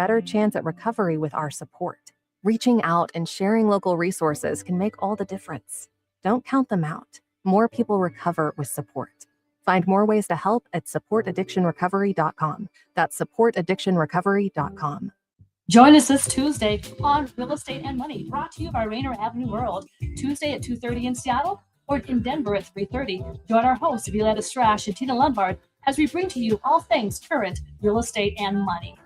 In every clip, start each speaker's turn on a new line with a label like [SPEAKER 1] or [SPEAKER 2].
[SPEAKER 1] better chance at recovery with our support. Reaching out and sharing local resources can make all the difference. Don't count them out. More people recover with support. Find more ways to help at supportaddictionrecovery.com. That's supportaddictionrecovery.com.
[SPEAKER 2] Join us this Tuesday on Real Estate and Money, brought to you by Rainier Avenue World. Tuesday at 2:30 in Seattle or in Denver at 3:30. Join our hosts, Violetta Strash and Tina Lombard, as we bring to you all things current real estate and money.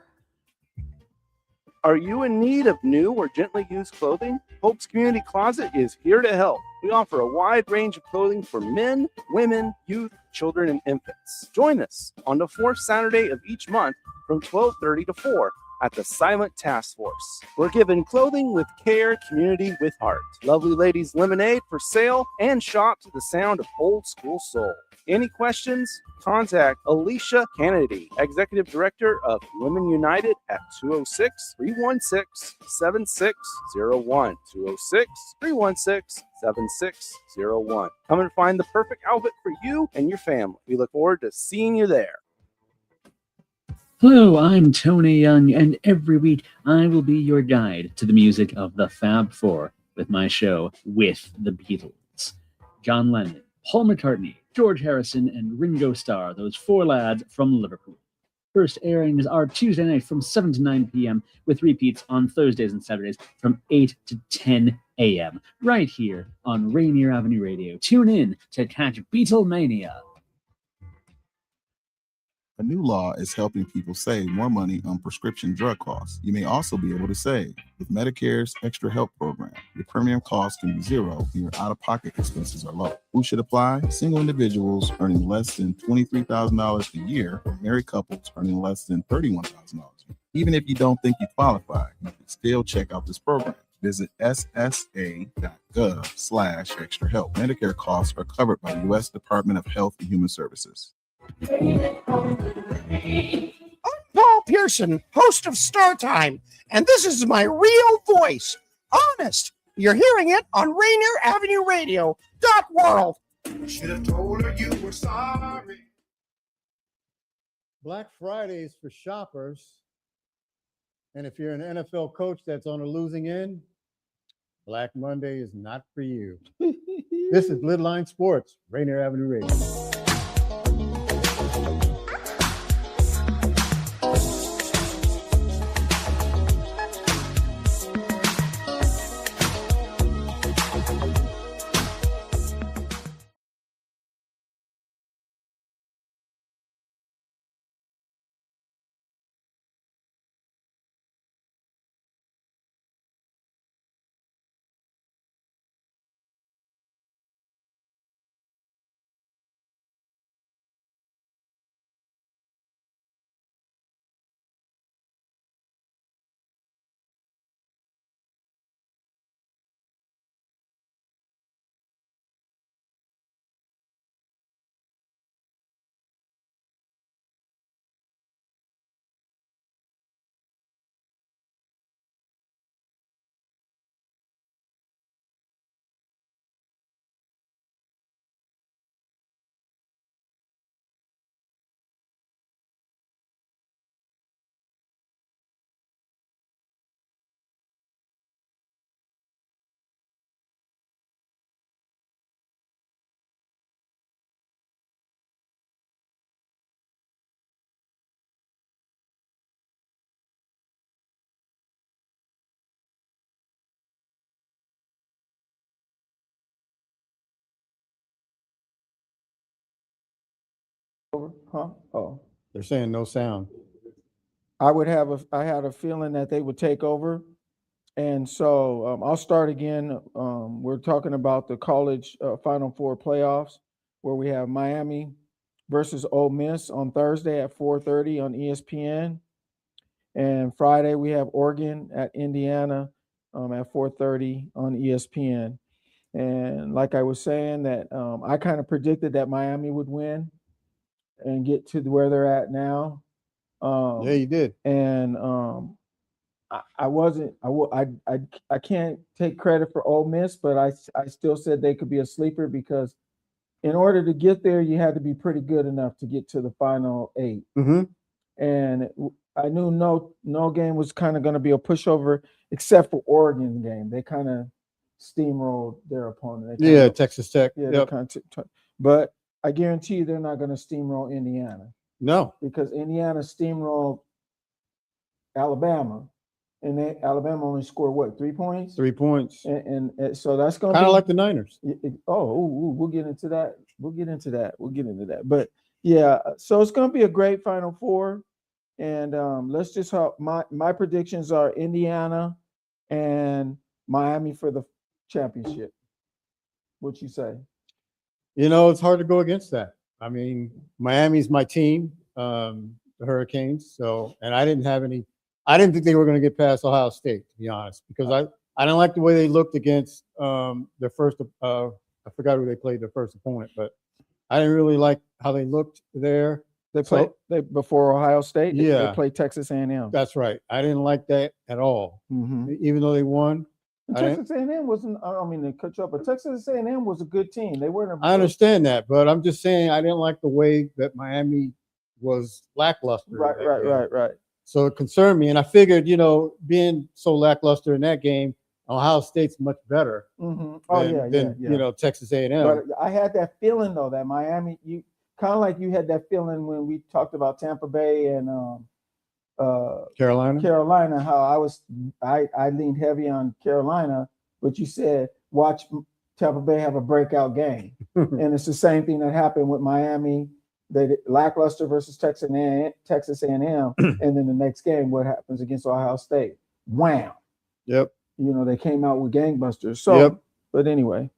[SPEAKER 3] Are you in need of new or gently used clothing? Hope's Community Closet is here to help. We offer a wide range of clothing for men, women, youth, children, and infants. Join us on the fourth Saturday of each month from 12:30 to 4 at the Silent Task Force. We're giving clothing with care, community with heart. Lovely Ladies Lemonade for sale, and shop to the sound of old school soul. Any questions? Contact Alicia Kennedy, Executive Director of Women United at 206-316-7601. 206-316-7601. Come and find the perfect outfit for you and your family. We look forward to seeing you there.
[SPEAKER 4] Hello, I'm Tony Young, and every week I will be your guide to the music of the Fab Four with my show With the Beatles. John Lennon, Paul McCartney, George Harrison, and Ringo Starr, those four lads from Liverpool. First airings are Tuesday night from 7 to 9 p.m. with repeats on Thursdays and Saturdays from 8 to 10 a.m. right here on Rainier Avenue Radio. Tune in to catch Beatlemania.
[SPEAKER 5] A new law is helping people save more money on prescription drug costs. You may also be able to save with Medicare's Extra Help program. Your premium cost can be zero and your out-of-pocket expenses are low. Who should apply? Single individuals earning less than $23,000 a year, or married couples earning less than $31,000 a year. Even if you don't think you qualify, you can still check out this program. Visit ssa.gov/extra help. Medicare costs are covered by the U.S. Department of Health and Human Services.
[SPEAKER 6] I'm Paul Pearson, host of Star Time, and this is my real voice. Honest, you're hearing it on Rainier Avenue Radio. .world.
[SPEAKER 7] Should have told her you were sorry.
[SPEAKER 8] Black Friday is for shoppers, and if you're an NFL coach that's on a losing end, Black Monday is not for you. This is LidLine Sports, Rainier Avenue Radio.
[SPEAKER 9] Huh? Oh,
[SPEAKER 8] They're saying no sound.
[SPEAKER 9] I had a feeling that they would take over. And so I'll start again. We're talking about the college Final Four playoffs, where we have Miami versus Ole Miss on Thursday at 4:30 on ESPN. And Friday, we have Oregon at Indiana at 4:30 on ESPN. And like I was saying, that I kind of predicted that Miami would win and get to where they're at now.
[SPEAKER 8] Yeah, you did.
[SPEAKER 9] And I can't take credit for Ole Miss, but I still said they could be a sleeper, because in order to get there, you had to be pretty good enough to get to the final 8.
[SPEAKER 8] Mm-hmm.
[SPEAKER 9] And I knew no game was kind of going to be a pushover, except for Oregon game. They kind of steamrolled their opponent.
[SPEAKER 8] Texas Tech.
[SPEAKER 9] Yeah, but I guarantee you they're not going to steamroll Indiana.
[SPEAKER 8] No,
[SPEAKER 9] because Indiana steamrolled Alabama, and Alabama only scored what, 3 points?
[SPEAKER 8] 3 points.
[SPEAKER 9] And so that's going to
[SPEAKER 8] Kind
[SPEAKER 9] be
[SPEAKER 8] of like the Niners.
[SPEAKER 9] we'll get into that. We'll get into that. But yeah, so it's going to be a great Final Four, and let's just hope. My predictions are Indiana and Miami for the championship. What you say?
[SPEAKER 8] You know, it's hard to go against that. I mean, Miami's my team, the Hurricanes. So, and I didn't think they were going to get past Ohio State, to be honest, because I didn't like the way they looked against their first. I forgot who they played their first opponent, but I didn't really like how they looked there.
[SPEAKER 9] They before Ohio State.
[SPEAKER 8] Yeah,
[SPEAKER 9] they played Texas A&M.
[SPEAKER 8] That's right. I didn't like that at all, even though they won.
[SPEAKER 9] Texas A&M wasn't. I don't mean to cut you up, but Texas A&M was a good team. They weren't.
[SPEAKER 8] I understand that, but I'm just saying I didn't like the way that Miami was lackluster.
[SPEAKER 9] Right.
[SPEAKER 8] So it concerned me, and I figured, being so lackluster in that game, Ohio State's much better. Than Texas A&M.
[SPEAKER 9] But I had that feeling though that Miami, you kind of like you had that feeling when we talked about Tampa Bay and Carolina, how I leaned heavy on Carolina, but you said watch Tampa Bay have a breakout game. And it's the same thing that happened with Miami. They did lackluster versus Texas A&M, and then the next game, what happens against Ohio State? Wham.
[SPEAKER 8] Yep.
[SPEAKER 9] They came out with gangbusters. So, But anyway.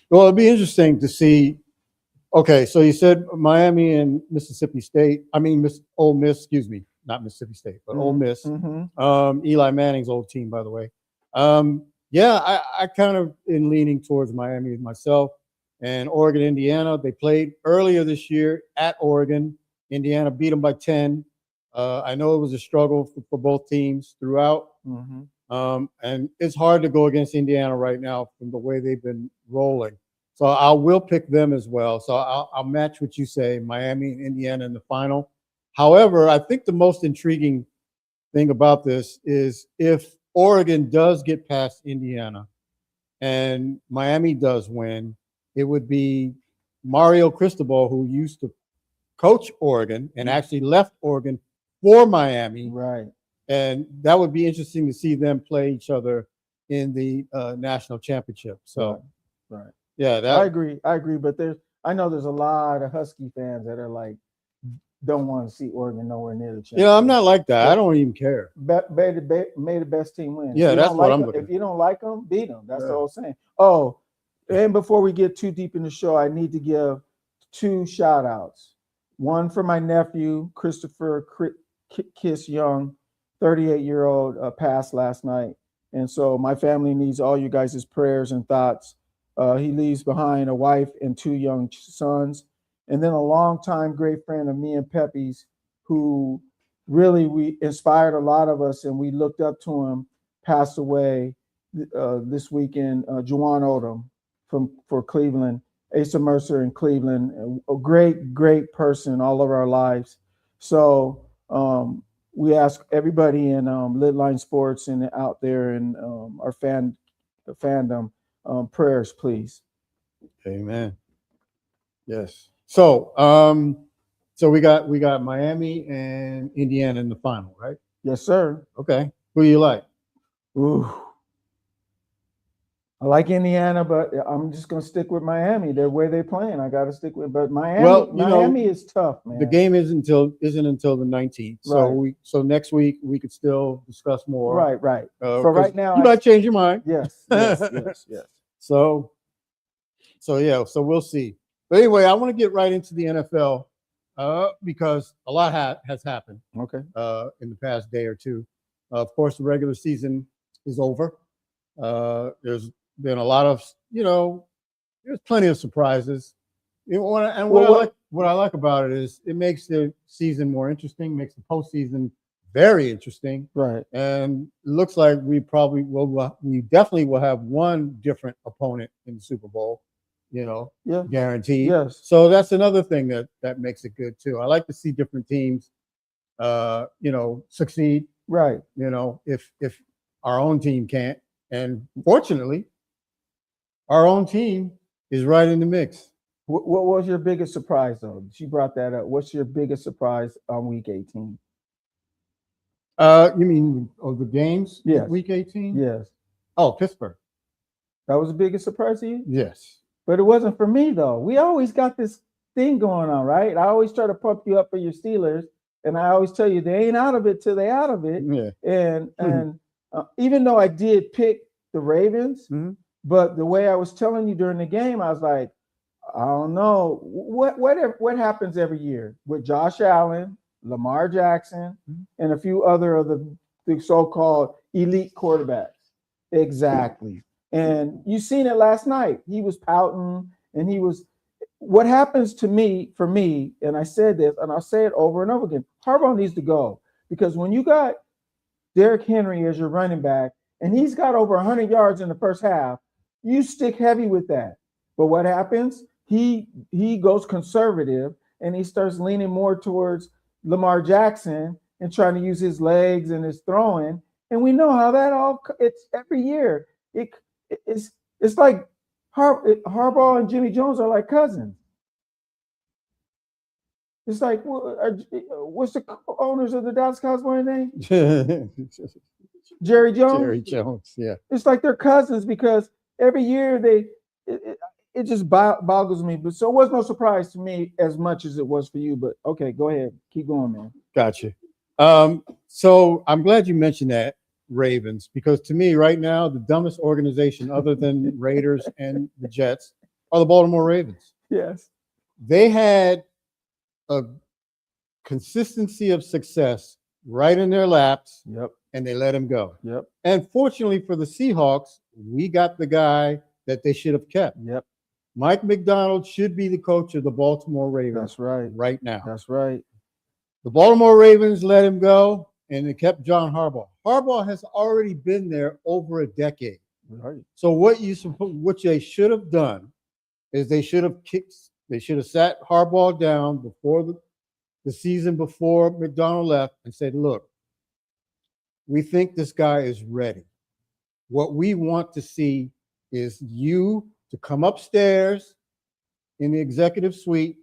[SPEAKER 8] Well, it'd be interesting to see. Okay, so you said Miami and Mississippi State. I mean, Ole Miss, excuse me. Not Mississippi State, but Ole Miss. Eli Manning's old team, by the way. I kind of am leaning towards Miami myself. And Oregon, Indiana, they played earlier this year at Oregon. Indiana beat them by 10. I know it was a struggle for both teams throughout. And it's hard to go against Indiana right now from the way they've been rolling. So I will pick them as well. So I'll match what you say, Miami and Indiana in the final. However, I think the most intriguing thing about this is if Oregon does get past Indiana and Miami does win, it would be Mario Cristobal, who used to coach Oregon and actually left Oregon for Miami.
[SPEAKER 9] Right.
[SPEAKER 8] And that would be interesting to see them play each other in the national championship. So,
[SPEAKER 9] right.
[SPEAKER 8] Yeah,
[SPEAKER 9] I agree. But I know there's a lot of Husky fans that are like, don't want to see Oregon nowhere near the championship.
[SPEAKER 8] I'm not like that. I don't even care.
[SPEAKER 9] May the best team win.
[SPEAKER 8] Yeah, that's what I'm looking.
[SPEAKER 9] If you don't like them, beat them. That's the whole saying. Oh, and before we get too deep in the show, I need to give 2 shout outs. One for my nephew, Christopher Kiss Young, 38-year-old, passed last night. And so my family needs all you guys' prayers and thoughts. He leaves behind a wife and 2 young sons. And then a longtime great friend of me and Pepe's, who really we inspired a lot of us and we looked up to him, passed away this weekend. Juwan Odom for Cleveland, Asa Mercer in Cleveland, a great person all of our lives. So we ask everybody in LidLine Sports and out there and our fandom prayers, please.
[SPEAKER 8] Amen. Yes. So, so we got Miami and Indiana in the final, right?
[SPEAKER 9] Yes, sir.
[SPEAKER 8] Okay. Who do you like?
[SPEAKER 9] Ooh. I like Indiana, but I'm just gonna stick with Miami. The way they're playing, I gotta stick with. But Miami is tough, man.
[SPEAKER 8] The game isn't until the 19th.
[SPEAKER 9] Right.
[SPEAKER 8] So next week we could still discuss more.
[SPEAKER 9] Right. For right now,
[SPEAKER 8] you might change your mind.
[SPEAKER 9] Yes.
[SPEAKER 8] So we'll see. But anyway, I want to get right into the NFL because a lot has happened.
[SPEAKER 9] Okay.
[SPEAKER 8] In the past day or two. Of course, the regular season is over. There's been a lot of, there's plenty of surprises. What I like about it is it makes the season more interesting, makes the postseason very interesting.
[SPEAKER 9] Right.
[SPEAKER 8] And it looks like we definitely will have one different opponent in the Super Bowl. Guaranteed.
[SPEAKER 9] Yes.
[SPEAKER 8] So that's another thing that makes it good too. I like to see different teams succeed.
[SPEAKER 9] Right.
[SPEAKER 8] If our own team can't. And fortunately, our own team is right in the mix.
[SPEAKER 9] What was your biggest surprise, though? She brought that up. What's your biggest surprise on week 18?
[SPEAKER 8] You mean the games?
[SPEAKER 9] Yes.
[SPEAKER 8] Week 18?
[SPEAKER 9] Yes.
[SPEAKER 8] Oh, Pittsburgh.
[SPEAKER 9] That was the biggest surprise to you?
[SPEAKER 8] Yes.
[SPEAKER 9] But it wasn't for me, though. We always got this thing going on, right? I always try to pump you up for your Steelers, and I always tell you they ain't out of it till they out of it.
[SPEAKER 8] Yeah.
[SPEAKER 9] And even though I did pick the Ravens, but the way I was telling you during the game, I was like, I don't know what happens every year with Josh Allen, Lamar Jackson, and a few other of the so-called elite quarterbacks. Exactly. And you seen it last night. He was pouting, and what happens to me, for me, and I said this, and I'll say it over and over again, Harbaugh needs to go, because when you got Derrick Henry as your running back, and he's got over 100 yards in the first half, you stick heavy with that. But what happens? He goes conservative, and he starts leaning more towards Lamar Jackson and trying to use his legs and his throwing. And we know how that it's every year. It's like Harbaugh and Jimmy Jones are like cousins. It's like, what's the owners of the Dallas Cowboys name? Jerry Jones.
[SPEAKER 8] Jerry Jones, yeah.
[SPEAKER 9] It's like they're cousins, because every year it just boggles me. But so it was no surprise to me as much as it was for you. But okay, go ahead, keep going, man.
[SPEAKER 8] Gotcha. So I'm glad you mentioned that, Ravens, because to me right now, the dumbest organization other than Raiders and the Jets are the Baltimore Ravens.
[SPEAKER 9] Yes.
[SPEAKER 8] They had a consistency of success right in their laps.
[SPEAKER 9] Yep.
[SPEAKER 8] And they let him go.
[SPEAKER 9] Yep.
[SPEAKER 8] And fortunately for the Seahawks, we got the guy that they should have kept.
[SPEAKER 9] Yep.
[SPEAKER 8] Mike McDonald should be the coach of the Baltimore Ravens.
[SPEAKER 9] That's right.
[SPEAKER 8] Right now.
[SPEAKER 9] That's right.
[SPEAKER 8] The Baltimore Ravens let him go, and they kept John Harbaugh. Harbaugh has already been there over a decade.
[SPEAKER 9] Right.
[SPEAKER 8] So what they should have done is they should have sat Harbaugh down before the season before McDonald left and said, look, we think this guy is ready. What we want to see is you to come upstairs in the executive suite,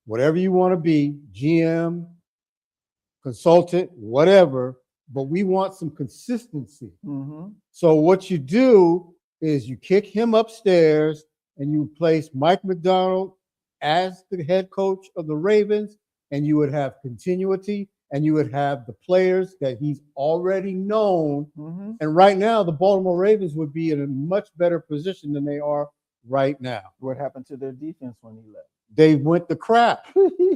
[SPEAKER 8] whatever you want to be, GM, consultant, whatever, but we want some consistency. So what you do is you kick him upstairs and you place Mike McDonald as the head coach of the Ravens, and you would have continuity, and you would have the players that he's already known. And right now, the Baltimore Ravens would be in a much better position than they are right now.
[SPEAKER 9] What happened to their defense when he left?
[SPEAKER 8] They went to crap.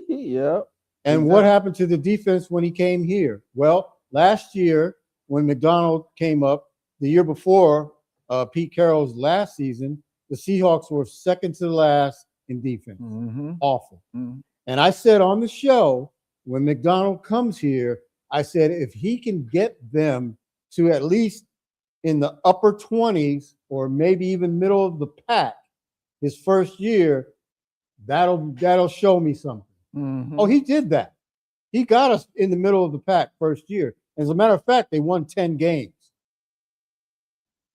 [SPEAKER 9] Yep.
[SPEAKER 8] And what happened to the defense when he came here? Well, last year, when McDonald came up, the year before Pete Carroll's last season, the Seahawks were second to the last in defense. Awful. And I said on the show, when McDonald comes here, I said, if he can get them to at least in the upper 20s or maybe even middle of the pack his first year, that'll show me something. Oh, he did that. He got us in the middle of the pack first year. As a matter of fact, they won 10 games.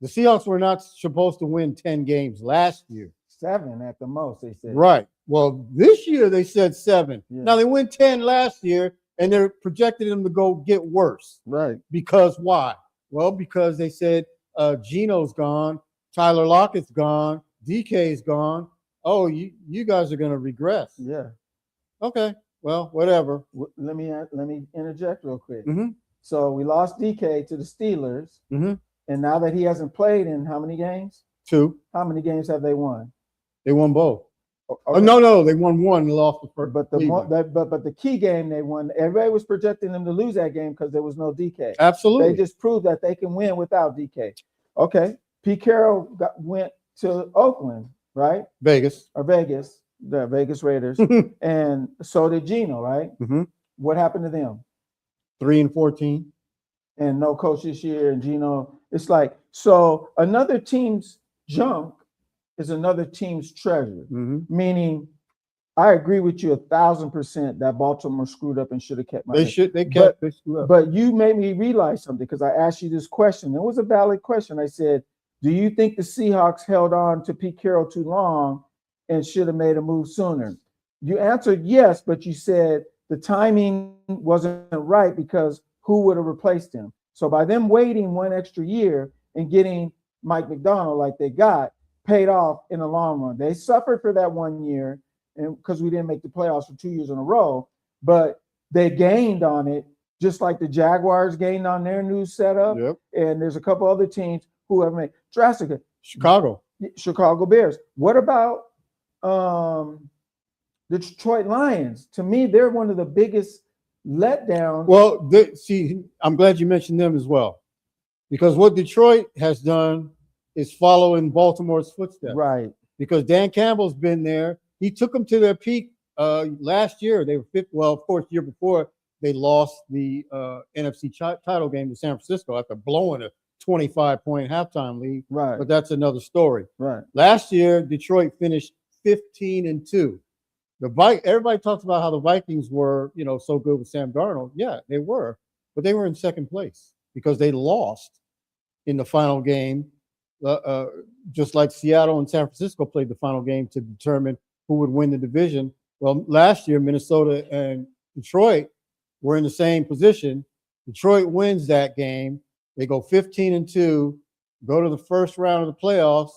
[SPEAKER 8] The Seahawks were not supposed to win 10 games last year.
[SPEAKER 9] 7 at the most, they said.
[SPEAKER 8] Right. Well, this year they said 7.
[SPEAKER 9] Yeah.
[SPEAKER 8] Now they win 10 last year, and they're projecting them to go get worse.
[SPEAKER 9] Right.
[SPEAKER 8] Because why? Well, because they said Geno's gone, Tyler Lockett's gone, DK's gone. Oh, you guys are going to regress.
[SPEAKER 9] Yeah.
[SPEAKER 8] Okay. Well, whatever.
[SPEAKER 9] Let me interject real quick. So we lost DK to the Steelers, and now that he hasn't played in how many games?
[SPEAKER 8] 2.
[SPEAKER 9] How many games have they won?
[SPEAKER 8] They won both.
[SPEAKER 9] Okay.
[SPEAKER 8] Oh, no, they won 1 and lost the first.
[SPEAKER 9] But the key game they won, everybody was projecting them to lose that game because there was no DK.
[SPEAKER 8] Absolutely.
[SPEAKER 9] They just proved that they can win without DK. Okay. Pete Carroll went to Oakland, right?
[SPEAKER 8] Vegas,
[SPEAKER 9] the Vegas Raiders, and so did Geno, right? What happened to them?
[SPEAKER 8] 3-14,
[SPEAKER 9] and no coach this year. And Geno, it's like, so another team's junk is another team's treasure. Meaning, I agree with you 1,000% that Baltimore screwed up and should have kept
[SPEAKER 8] They screwed up.
[SPEAKER 9] But you made me realize something because I asked you this question. It was a valid question. I said, do you think the Seahawks held on to Pete Carroll too long and should have made a move sooner? You answered yes, but you said the timing wasn't right because who would have replaced him? So by them waiting one extra year and getting Mike McDonald like they got, paid off in the long run. They suffered for that 1 year and because we didn't make the playoffs for 2 years in a row, but they gained on it, just like the Jaguars gained on their new setup.
[SPEAKER 8] Yep.
[SPEAKER 9] And there's a couple other teams who have made drastic.
[SPEAKER 8] Chicago
[SPEAKER 9] Bears. What about the Detroit Lions? To me, they're one of the biggest letdowns.
[SPEAKER 8] Well, see, I'm glad you mentioned them as well, because what Detroit has done is follow in Baltimore's footsteps.
[SPEAKER 9] Right.
[SPEAKER 8] Because Dan Campbell's been there. He took them to their peak last year. They were fifth. Well, of course, the year before they lost the NFC title game to San Francisco after blowing a 25-point halftime lead.
[SPEAKER 9] Right.
[SPEAKER 8] But that's another story.
[SPEAKER 9] Right.
[SPEAKER 8] Last year, Detroit finished 15-2. Everybody talks about how the Vikings were, so good with Sam Darnold. Yeah, they were, but they were in second place because they lost in the final game, just like Seattle and San Francisco played the final game to determine who would win the division. Well, last year, Minnesota and Detroit were in the same position. Detroit wins that game. They go 15-2, go to the first round of the playoffs,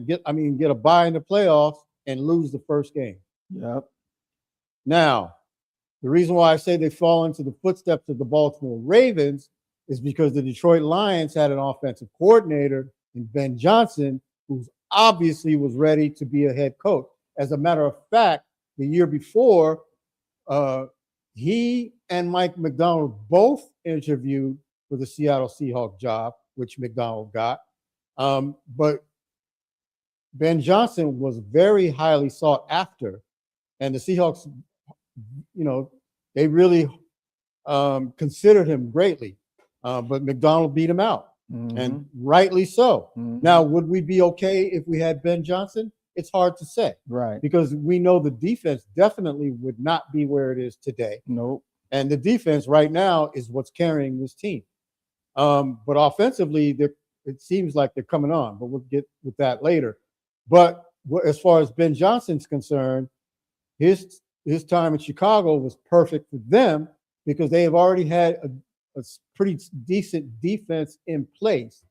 [SPEAKER 8] get a bye in the playoffs and lose the first game.
[SPEAKER 9] Yep.
[SPEAKER 8] Now, the reason why I say they fall into the footsteps of the Baltimore Ravens is because the Detroit Lions had an offensive coordinator in Ben Johnson, who obviously was ready to be a head coach. As a matter of fact, the year before, he and Mike McDonald both interviewed for the Seattle Seahawks job, which McDonald got. But Ben Johnson was very highly sought after, and the Seahawks, they really considered him greatly. But McDonald beat him out, and rightly so. Now, would we be okay if we had Ben Johnson? It's hard to say,
[SPEAKER 9] right? Because
[SPEAKER 8] we know the defense definitely would not be where it is today.
[SPEAKER 9] Nope.
[SPEAKER 8] And the defense right now is what's carrying this team. But offensively, it seems like they're coming on, but we'll get with that later. But as far as Ben Johnson's concerned, his time in Chicago was perfect for them because they have already had a pretty decent defense in place.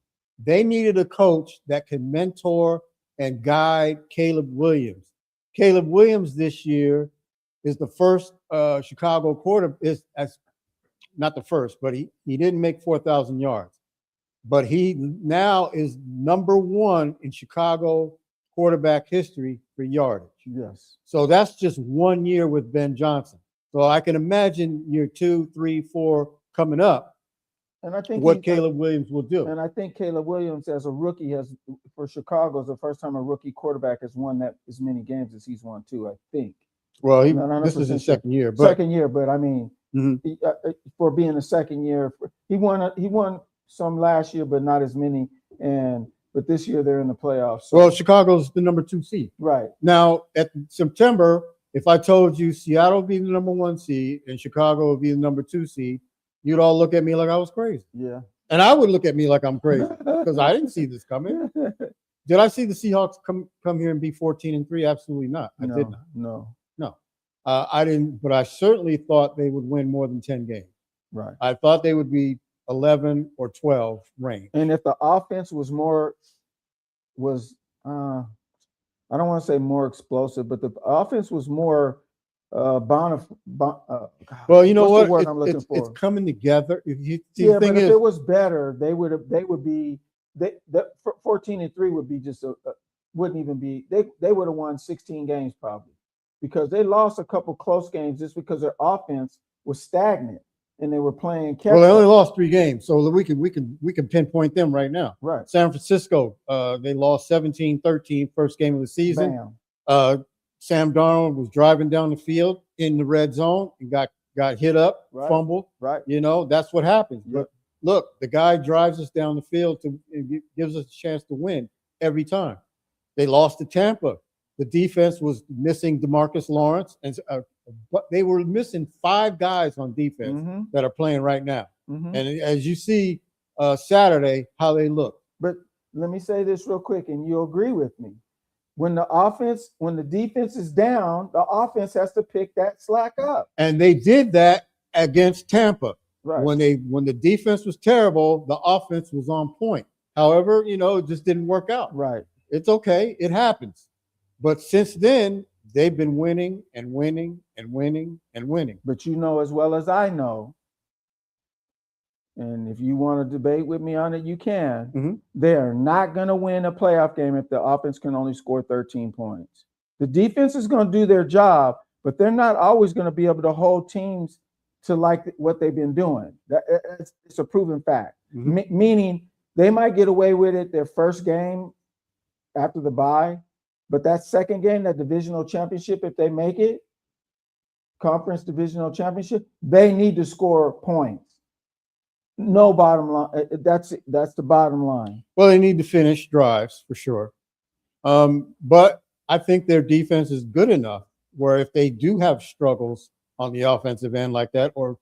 [SPEAKER 8] They needed a coach that can mentor and guide Caleb Williams. Caleb Williams this year is the first Chicago not the first, but he didn't make 4,000 yards. But he now is number one in Chicago quarterback history for yardage.
[SPEAKER 9] Yes.
[SPEAKER 8] So that's just 1 year with Ben Johnson. So I can imagine year 2, 3, 4 coming up.
[SPEAKER 9] And I think
[SPEAKER 8] what Caleb Williams will do.
[SPEAKER 9] And I think Caleb Williams, as a rookie, for Chicago, is the first time a rookie quarterback has won that as many games as he's won too. I think.
[SPEAKER 8] Well, this is his second year.
[SPEAKER 9] But I mean, for being a second year, he won some last year, but not as many. But this year they're in the playoffs. So.
[SPEAKER 8] Well, Chicago's the number 2 seed.
[SPEAKER 9] Right.
[SPEAKER 8] Now, at September, if I told you Seattle would be the number 1 seed and Chicago would be the number 2 seed, you'd all look at me like I was crazy.
[SPEAKER 9] Yeah.
[SPEAKER 8] And I would look at me like I'm crazy because I didn't see this coming. Did I see the Seahawks come here and be 14-3? Absolutely not. I did not.
[SPEAKER 9] No.
[SPEAKER 8] I didn't, but I certainly thought they would win more than 10 games.
[SPEAKER 9] Right.
[SPEAKER 8] I thought they would be 11 or 12 range.
[SPEAKER 9] And if the offense was I don't want to say more explosive, but the offense was more well,
[SPEAKER 8] you know what?
[SPEAKER 9] It's
[SPEAKER 8] coming together. If
[SPEAKER 9] it was better, they would be 14-3 would be just wouldn't even be they would have won 16 games probably because they lost a couple close games just because their offense was stagnant and they were playing catch.
[SPEAKER 8] Well, they only lost 3 games, so we can pinpoint them right now.
[SPEAKER 9] Right.
[SPEAKER 8] San Francisco, they lost 17-13 first game of the season.
[SPEAKER 9] Bam.
[SPEAKER 8] Sam Darnold was driving down the field in the red zone and got hit up, fumbled.
[SPEAKER 9] Right.
[SPEAKER 8] That's what happens.
[SPEAKER 9] Yep.
[SPEAKER 8] But look, the guy drives us down the field and gives us a chance to win every time. They lost to Tampa. the defense was missing DeMarcus Lawrence, and but they were missing 5 guys on defense that are playing right now. And as you see Saturday, how they look.
[SPEAKER 9] But let me say this real quick, and you'll agree with me. When the defense is down, the offense has to pick that slack up.
[SPEAKER 8] And they did that against Tampa.
[SPEAKER 9] Right.
[SPEAKER 8] When the defense was terrible, the offense was on point. However, it just didn't work out.
[SPEAKER 9] Right.
[SPEAKER 8] It's okay. It happens. But since then, they've been winning and winning and winning and winning.
[SPEAKER 9] But you know as well as I know, and if you want to debate with me on it, you can. They're not going to win a playoff game if the offense can only score 13 points. The defense is going to do their job, but they're not always going to be able to hold teams to like what they've been doing. It's a proven fact. Meaning they might get away with it their first game after the bye, but that second game, that divisional championship, if they make it, conference divisional championship, they need to score points. No bottom line. That's the bottom line.
[SPEAKER 8] Well, they need to finish drives for sure. But I think their defense is good enough where if they do have struggles on the offensive end like that, or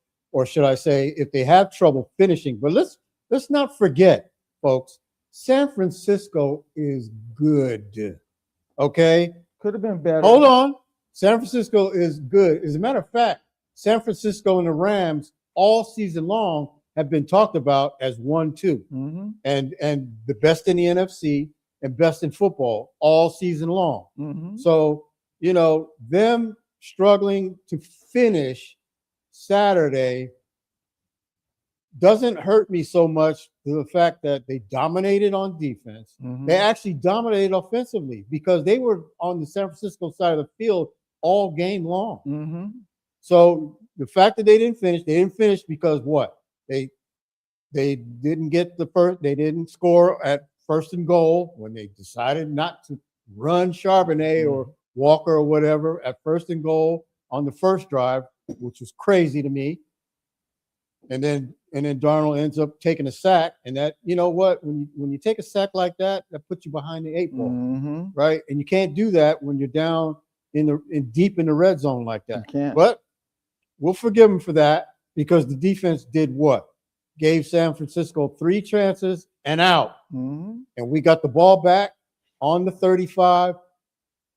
[SPEAKER 8] should I say, if they have trouble finishing, but let's not forget, folks, San Francisco is good. Okay?
[SPEAKER 9] Could have been better.
[SPEAKER 8] Hold on. San Francisco is good. As a matter of fact, San Francisco and the Rams all season long have been talked about as 1-2 and the best in the NFC and best in football all season long. So, them struggling to finish Saturday doesn't hurt me so much to the fact that they dominated on defense. They actually dominated offensively because they were on the San Francisco side of the field all game long. So the fact that they didn't finish because what? They didn't get they didn't score at first and goal when they decided not to run Charbonnet or Walker or whatever at first and goal on the first drive, which was crazy to me. And then Darnold ends up taking a sack, and that, you know what, when you take a sack like that puts you behind the 8 ball, right? And you can't do that when you're down deep in the red zone like that.
[SPEAKER 9] You can't.
[SPEAKER 8] But we'll forgive them for that because the defense did what? Gave San Francisco 3 chances and out. And we got the ball back on the 35.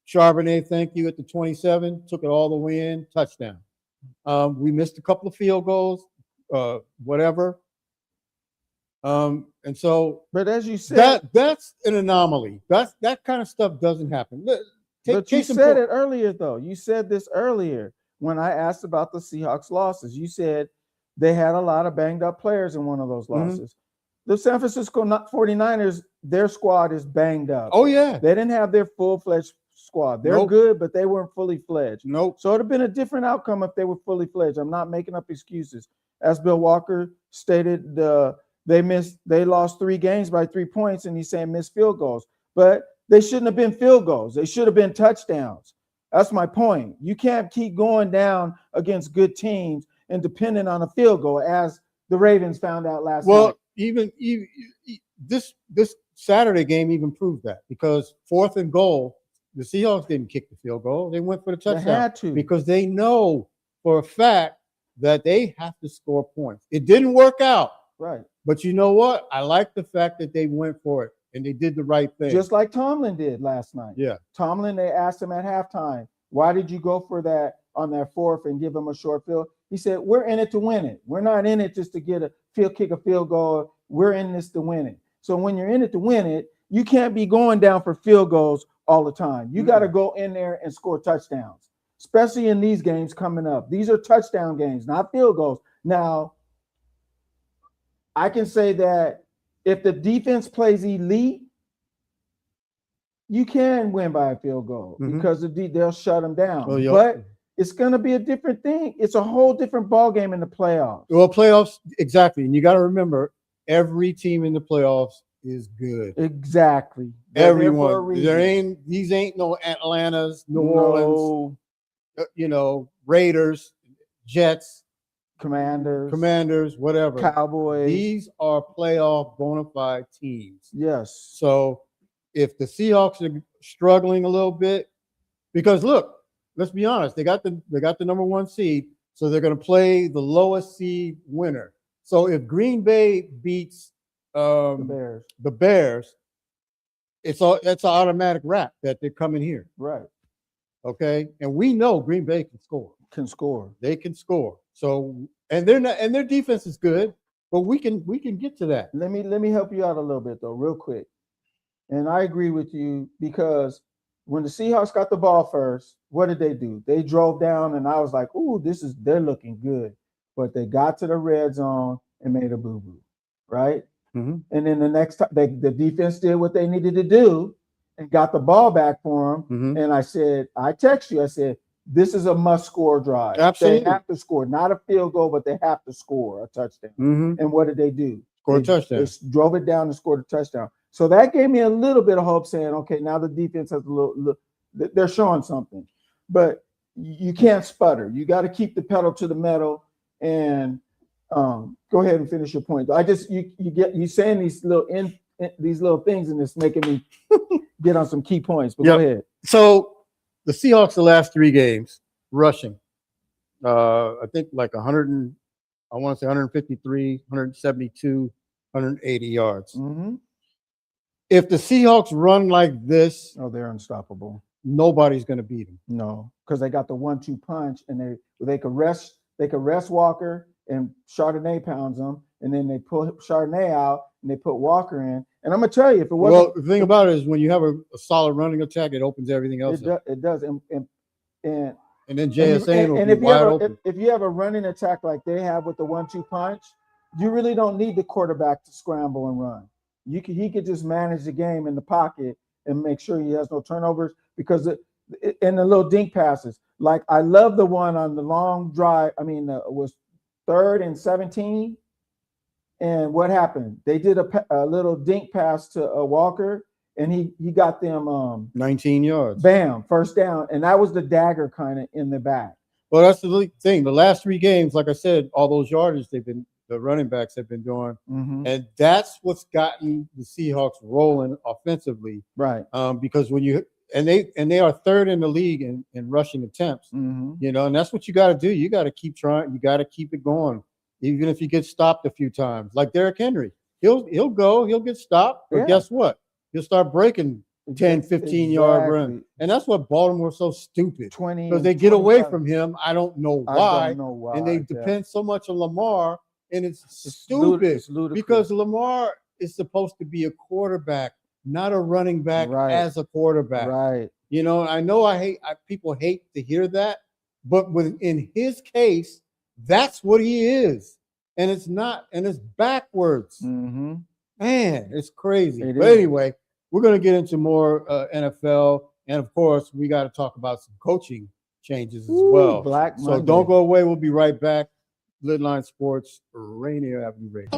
[SPEAKER 8] Charbonnet, thank you, at the 27, took it all the way in, touchdown. We missed a couple of field goals, whatever. And so,
[SPEAKER 9] but as you said,
[SPEAKER 8] that's an anomaly. That kind of stuff doesn't happen.
[SPEAKER 9] But you said it earlier, though. You said this earlier when I asked about the Seahawks losses. You said they had a lot of banged up players in one of those losses. The San Francisco 49ers, their squad is banged up.
[SPEAKER 8] Oh, yeah.
[SPEAKER 9] They didn't have their full-fledged squad. They're good, but they weren't fully fledged. So it would have been a different outcome if they were fully fledged. I'm not making up excuses. As Bill Walker stated, they lost 3 games by 3 points, and he's saying missed field goals. But they shouldn't have been field goals. They should have been touchdowns. That's my point. You can't keep going down against good teams and depending on a field goal, as the Ravens found out last night.
[SPEAKER 8] Well, even this Saturday game even proved that, because 4th and goal, the Seahawks didn't kick the field goal. They went for the touchdown.
[SPEAKER 9] They had to.
[SPEAKER 8] Because they know for a fact that they have to score points. It didn't work out.
[SPEAKER 9] Right.
[SPEAKER 8] But you know what? I like the fact that they went for it and they did the right thing.
[SPEAKER 9] Just like Tomlin did last night.
[SPEAKER 8] Yeah.
[SPEAKER 9] Tomlin, they asked him at halftime, why did you go for that on that 4th and give him a short field? He said, we're in it to win it. We're not in it just to get a field goal. We're in this to win it. So when you're in it to win it, you can't be going down for field goals all the time. You got to go in there and score touchdowns, especially in these games coming up. These are touchdown games, not field goals. Now, I can say that if the defense plays elite, you can win by a field goal because they'll shut them down. But it's going to be a different thing. It's a whole different ball game in the playoffs.
[SPEAKER 8] Well, playoffs, exactly. And you got to remember, every team in the playoffs is good.
[SPEAKER 9] Exactly.
[SPEAKER 8] Everyone. These ain't no Atlantas, New Orleans, Raiders, Jets, Commanders, whatever.
[SPEAKER 9] Cowboys.
[SPEAKER 8] These are playoff bona fide teams.
[SPEAKER 9] Yes.
[SPEAKER 8] So if the Seahawks are struggling a little bit, Because look, let's be honest, they got the number 1 seed, so they're going to play the lowest seed winner. So if Green Bay beats the Bears, that's an automatic wrap that they're coming here.
[SPEAKER 9] Right.
[SPEAKER 8] Okay, and we know Green Bay can score. They can score. So and their defense is good, but we can get to that.
[SPEAKER 9] Let me help you out a little bit though, real quick. And I agree with you because when the Seahawks got the ball first, what did they do? They drove down, and I was like, "Ooh, they're looking good." But they got to the red zone and made a boo-boo, right?
[SPEAKER 8] Mm-hmm.
[SPEAKER 9] And then the next time, the defense did what they needed to do and got the ball back for them.
[SPEAKER 8] Mm-hmm.
[SPEAKER 9] And I text you, I said, "This is a must-score drive.
[SPEAKER 8] Absolutely.
[SPEAKER 9] They have to score, not a field goal, but they have to score a touchdown."
[SPEAKER 8] Mm-hmm.
[SPEAKER 9] And what did they do?
[SPEAKER 8] Score a touchdown.
[SPEAKER 9] They drove it down and scored a touchdown. So that gave me a little bit of hope, saying, okay, now the defense has a little they're showing something. But you can't sputter. You got to keep the pedal to the metal. And go ahead and finish your point. You saying these little things, and it's making me get on some key points. But go ahead.
[SPEAKER 8] So the Seahawks, the last 3 games rushing, I think like 153, 172, 180 yards.
[SPEAKER 9] Mm-hmm.
[SPEAKER 8] If the Seahawks run like this,
[SPEAKER 9] they're unstoppable.
[SPEAKER 8] Nobody's going to beat them.
[SPEAKER 9] No, because they got the 1-2 punch, and they could rest Walker, and Chardonnay pounds them, and then they pull Chardonnay out and they put Walker in. And I'm gonna tell you, if it wasn't,
[SPEAKER 8] the thing about it is when you have a solid running attack, it opens everything else up.
[SPEAKER 9] It does, and then
[SPEAKER 8] JSN will be wide open.
[SPEAKER 9] If you have a running attack like they have with the 1-2 punch, you really don't need the quarterback to scramble and run. He could just manage the game in the pocket and make sure he has no turnovers, because and the little dink passes. Like, I love the one on the long drive. I mean, it was 3rd and 17. And what happened? They did a little dink pass to Walker, and he got them
[SPEAKER 8] 19 yards.
[SPEAKER 9] Bam, first down. And that was the dagger kind of in the back.
[SPEAKER 8] Well, that's the thing. The last 3 games, like I said, all those yardage the running backs have been doing.
[SPEAKER 9] Mm-hmm.
[SPEAKER 8] And that's what's gotten the Seahawks rolling offensively.
[SPEAKER 9] Right.
[SPEAKER 8] Because when they are 3rd in the league in rushing attempts,
[SPEAKER 9] mm-hmm.
[SPEAKER 8] And that's what you got to do. You got to keep trying. You got to keep it going, even if you get stopped a few times. Like Derrick Henry, he'll get stopped, but guess what? He'll start breaking 10, 15-yard run. And that's what Baltimore's so stupid.
[SPEAKER 9] 20,
[SPEAKER 8] because they get away from him. I don't know why. And they depend so much on Lamar, and it's stupid.
[SPEAKER 9] It's ludicrous.
[SPEAKER 8] Because Lamar is supposed to be a quarterback, not a running back as a quarterback.
[SPEAKER 9] Right.
[SPEAKER 8] I know people hate to hear that, but in his case, that's what he is. And it's not, and it's backwards.
[SPEAKER 9] Mm-hmm.
[SPEAKER 8] Man, it's crazy. But anyway, we're going to get into more NFL. And of course, we got to talk about some coaching changes as well.
[SPEAKER 9] Black Monday.
[SPEAKER 8] So don't go away. We'll be right back. LidLine Sports, Rainier Avenue Radio.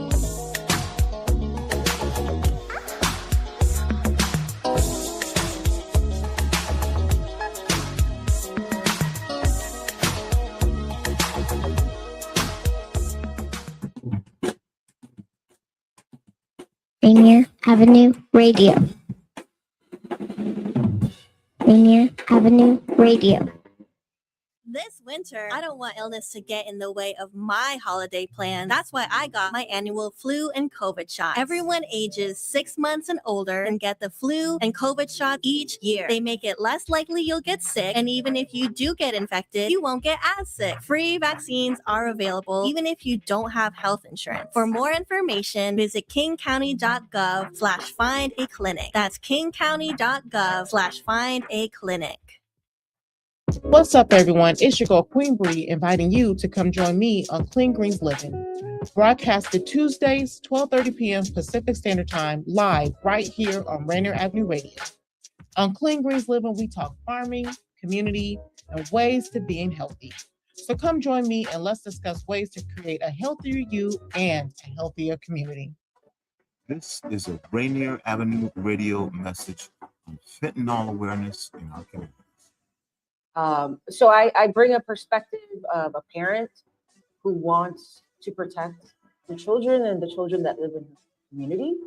[SPEAKER 10] Rainier Avenue Radio. Rainier Avenue Radio.
[SPEAKER 11] This winter, I don't want illness to get in the way of my holiday plans. That's why I got my annual flu and COVID shot. Everyone ages 6 months and older and get the flu and COVID shot each year. They make it less likely you'll get sick, and even if you do get infected, you won't get as sick. Free vaccines are available even if you don't have health insurance. For more information, visit kingcounty.gov/find a clinic. That's kingcounty.gov/find a clinic.
[SPEAKER 12] What's up, everyone? It's your girl, Queen Bree, inviting you to come join me on Clean Greens Living. Broadcasted Tuesdays, 12:30 p.m. Pacific Standard Time, live right here on Rainier Avenue Radio. On Clean Greens Living, we talk farming, community, and ways to being healthy. So come join me and let's discuss ways to create a healthier you and a healthier community.
[SPEAKER 13] This is a Rainier Avenue Radio message on fentanyl awareness in our community.
[SPEAKER 14] So I bring a perspective of a parent who wants to protect the children and the children that live in the community.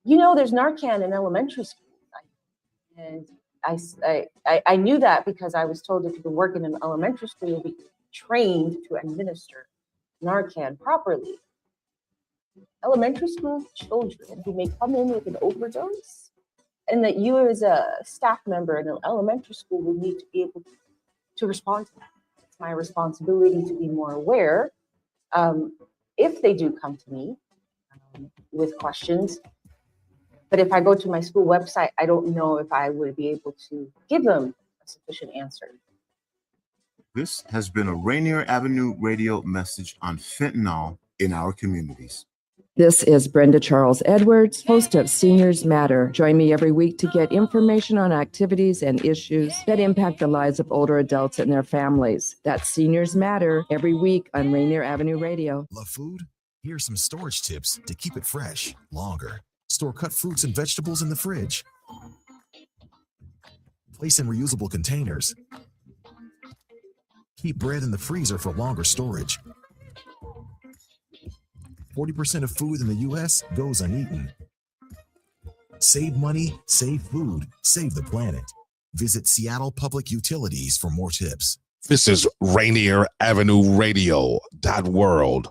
[SPEAKER 14] There's Narcan in elementary school, and I knew that because I was told if you can work in an elementary school, you'll be trained to administer Narcan properly. Elementary school children who may come in with an overdose, and that you as a staff member in an elementary school will need to be able to respond to that. It's my responsibility to be more aware if they do come to me with questions. But if I go to my school website, I don't know if I would be able to give them a sufficient answer.
[SPEAKER 13] This has been a Rainier Avenue radio message on fentanyl in our communities.
[SPEAKER 15] This is Brenda Charles Edwards, host of Seniors Matter. Join me every week to get information on activities and issues that impact the lives of older adults and their families. That's Seniors Matter every week on Rainier Avenue Radio.
[SPEAKER 16] Love food? Here's some storage tips to keep it fresh longer. Store cut fruits and vegetables in the fridge. Place in reusable containers. Keep bread in the freezer for longer storage. 40% of food in the U.S. goes uneaten. Save money, save food, save the planet. Visit Seattle Public Utilities for more tips.
[SPEAKER 17] This is Rainier Avenue Radio .world.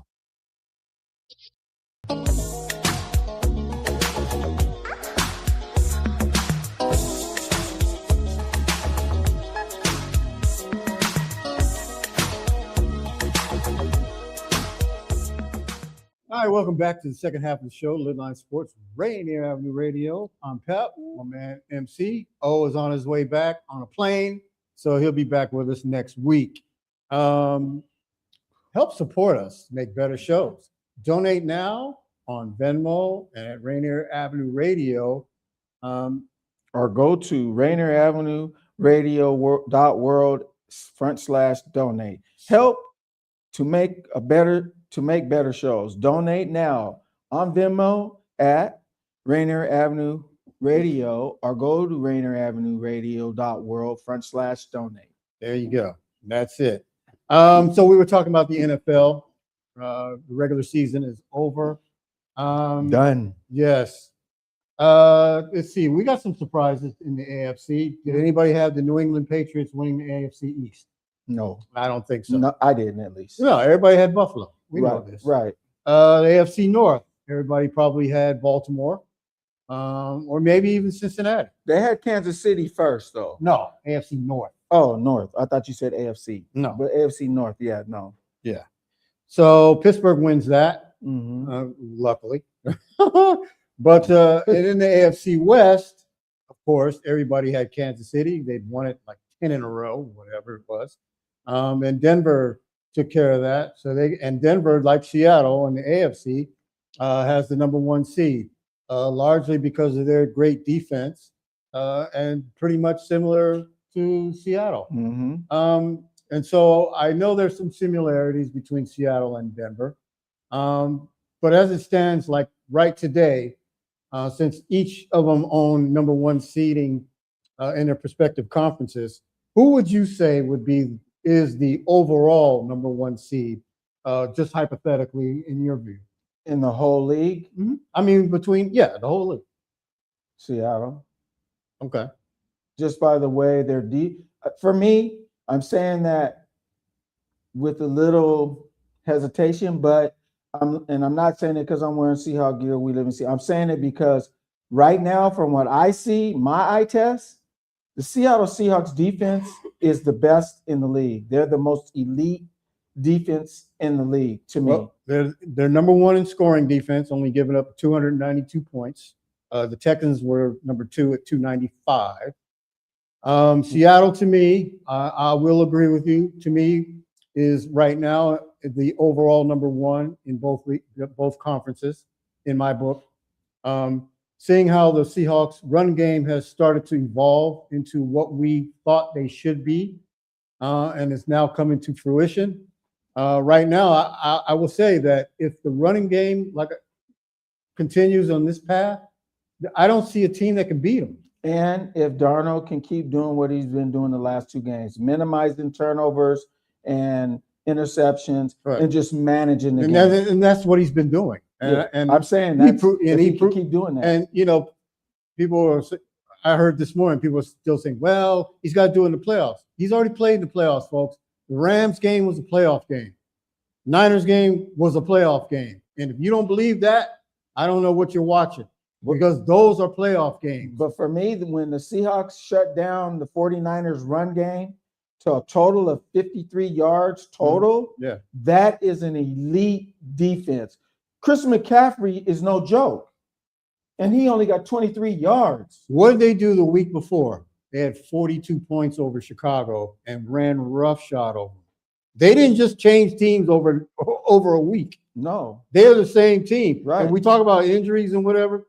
[SPEAKER 8] All right, welcome back to the second half of the show, LidLine Sports, Rainier Avenue Radio. I'm Pep, my man MC. O is on his way back on a plane, so he'll be back with us next week. Help support us, make better shows. Donate now on Venmo and at Rainier Avenue Radio.
[SPEAKER 9] Or go to Rainier Avenue Radio.world/donate. Help to make better shows. Donate now on Venmo at Rainier Avenue Radio or go to Rainier Avenue Radio.world/donate.
[SPEAKER 8] There you go. That's it. So we were talking about the NFL. The regular season is over.
[SPEAKER 9] Done.
[SPEAKER 8] Yes. Let's see. We got some surprises in the AFC. Did anybody have the New England Patriots winning the AFC East?
[SPEAKER 9] No,
[SPEAKER 8] I don't think so.
[SPEAKER 9] No, I didn't at least.
[SPEAKER 8] No, everybody had Buffalo. We know
[SPEAKER 9] Right,
[SPEAKER 8] this.
[SPEAKER 9] right.
[SPEAKER 8] The AFC North. Everybody probably had Baltimore, or maybe even Cincinnati.
[SPEAKER 9] They had Kansas City first, though.
[SPEAKER 8] No, AFC North.
[SPEAKER 9] Oh, North. I thought you said AFC.
[SPEAKER 8] No.
[SPEAKER 9] But AFC North, yeah, no.
[SPEAKER 8] Yeah. So Pittsburgh wins that,
[SPEAKER 9] Mhm.
[SPEAKER 8] luckily. But and in the AFC West, of course, everybody had Kansas City. They'd won it like 10 in a row, whatever it was. And Denver took care of that. So Denver, like Seattle in the AFC, has the number one seed, largely because of their great defense and pretty much similar to Seattle. And so I know there's some similarities between Seattle and Denver. But as it stands, like right today, since each of them own number one seeding in their respective conferences, who would you say is the overall number one seed, just hypothetically, in your view?
[SPEAKER 9] In the whole league?
[SPEAKER 8] I mean, the whole league.
[SPEAKER 9] Seattle.
[SPEAKER 8] Okay.
[SPEAKER 9] Just by the way they're deep. For me, I'm saying that with a little hesitation, but I'm not saying it because I'm wearing Seahawk gear. We live in Seattle. I'm saying it because right now, from what I see, my eye test, the Seattle Seahawks defense is the best in the league. They're the most elite defense in the league to me.
[SPEAKER 8] Well, they're number one in scoring defense, only giving up 292 points. The Texans were number two at 295. Seattle, to me, I will agree with you, to me, is right now the overall number one in both conferences in my book. Seeing how the Seahawks run game has started to evolve into what we thought they should be, and is now coming to fruition. Right now, I will say that if the running game continues on this path, I don't see a team that can beat them.
[SPEAKER 9] And if Darnold can keep doing what he's been doing the last two games, minimizing turnovers and interceptions,
[SPEAKER 8] Right.
[SPEAKER 9] and just managing the game.
[SPEAKER 8] And that's what he's been doing.
[SPEAKER 9] Yeah,
[SPEAKER 8] And
[SPEAKER 9] I'm saying
[SPEAKER 8] he
[SPEAKER 9] that
[SPEAKER 8] can
[SPEAKER 9] keep doing that.
[SPEAKER 8] And people are. I heard this morning people are still saying, well, he's got to do it in the playoffs. He's already played in the playoffs, folks. The Rams game was a playoff game. Niners game was a playoff game. And if you don't believe that, I don't know what you're watching, because those are playoff games.
[SPEAKER 9] But for me, when the Seahawks shut down the 49ers run game to a total of 53 yards total,
[SPEAKER 8] yeah,
[SPEAKER 9] that is an elite defense. Chris McCaffrey is no joke. And he only got 23 yards.
[SPEAKER 8] What did they do the week before? They had 42 points over Chicago and ran roughshod over them. They didn't just change teams over a week.
[SPEAKER 9] No.
[SPEAKER 8] They're the same team.
[SPEAKER 9] Right.
[SPEAKER 8] And we talk about injuries and whatever.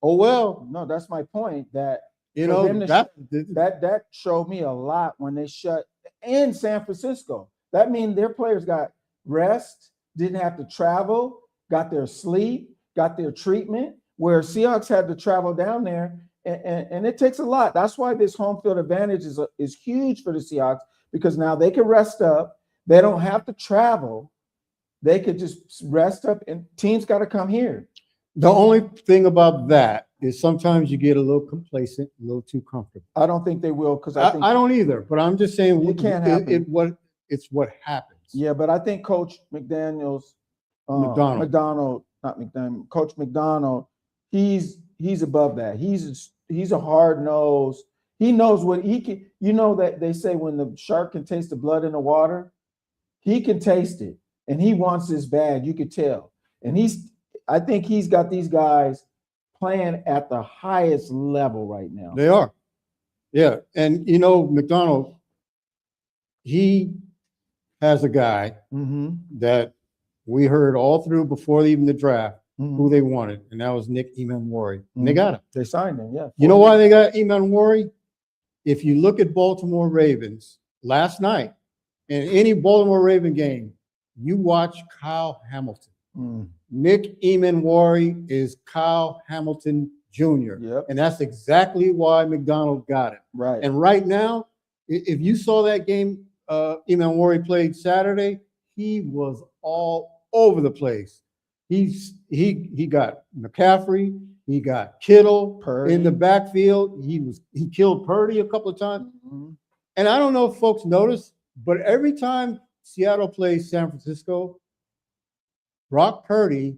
[SPEAKER 8] Oh, well.
[SPEAKER 9] No, that's my point. That
[SPEAKER 8] you know
[SPEAKER 9] that showed me a lot when they shut in San Francisco. That means their players got rest, didn't have to travel, got their sleep, got their treatment, where Seahawks had to travel down there. And it takes a lot. That's why this home field advantage is huge for the Seahawks, because now they can rest up. They don't have to travel. They could just rest up, and teams got to come here.
[SPEAKER 8] The only thing about that is sometimes you get a little complacent, a little too comfortable.
[SPEAKER 9] I don't think they will, because
[SPEAKER 8] I don't either. But I'm just saying
[SPEAKER 9] it can't happen.
[SPEAKER 8] It's what happens.
[SPEAKER 9] Yeah, but I think Coach McDaniel's Coach McDonald, he's above that. He's a hard nose. He knows what he can. You know that they say when the shark can taste the blood in the water, he can taste it, and he wants this bad. You could tell. And I think he's got these guys playing at the highest level right now.
[SPEAKER 8] They are. Yeah. And you know, McDonald, he has a guy that we heard all through before even the draft who they wanted, and that was Nick Emmanwori. And they got him.
[SPEAKER 9] They signed him, yeah.
[SPEAKER 8] You know why they got Emmanwori? If you look at Baltimore Ravens last night, in any Baltimore Raven game, you watch Kyle Hamilton. Nick Emmanwori is Kyle Hamilton Jr. And that's exactly why McDonald got it.
[SPEAKER 9] Right.
[SPEAKER 8] And right now, if you saw that game Emmanwori played Saturday, he was all over the place. He got McCaffrey, he got Kittle in the backfield. He killed Purdy a couple of times. And I don't know if folks noticed, but every time Seattle plays San Francisco, Brock Purdy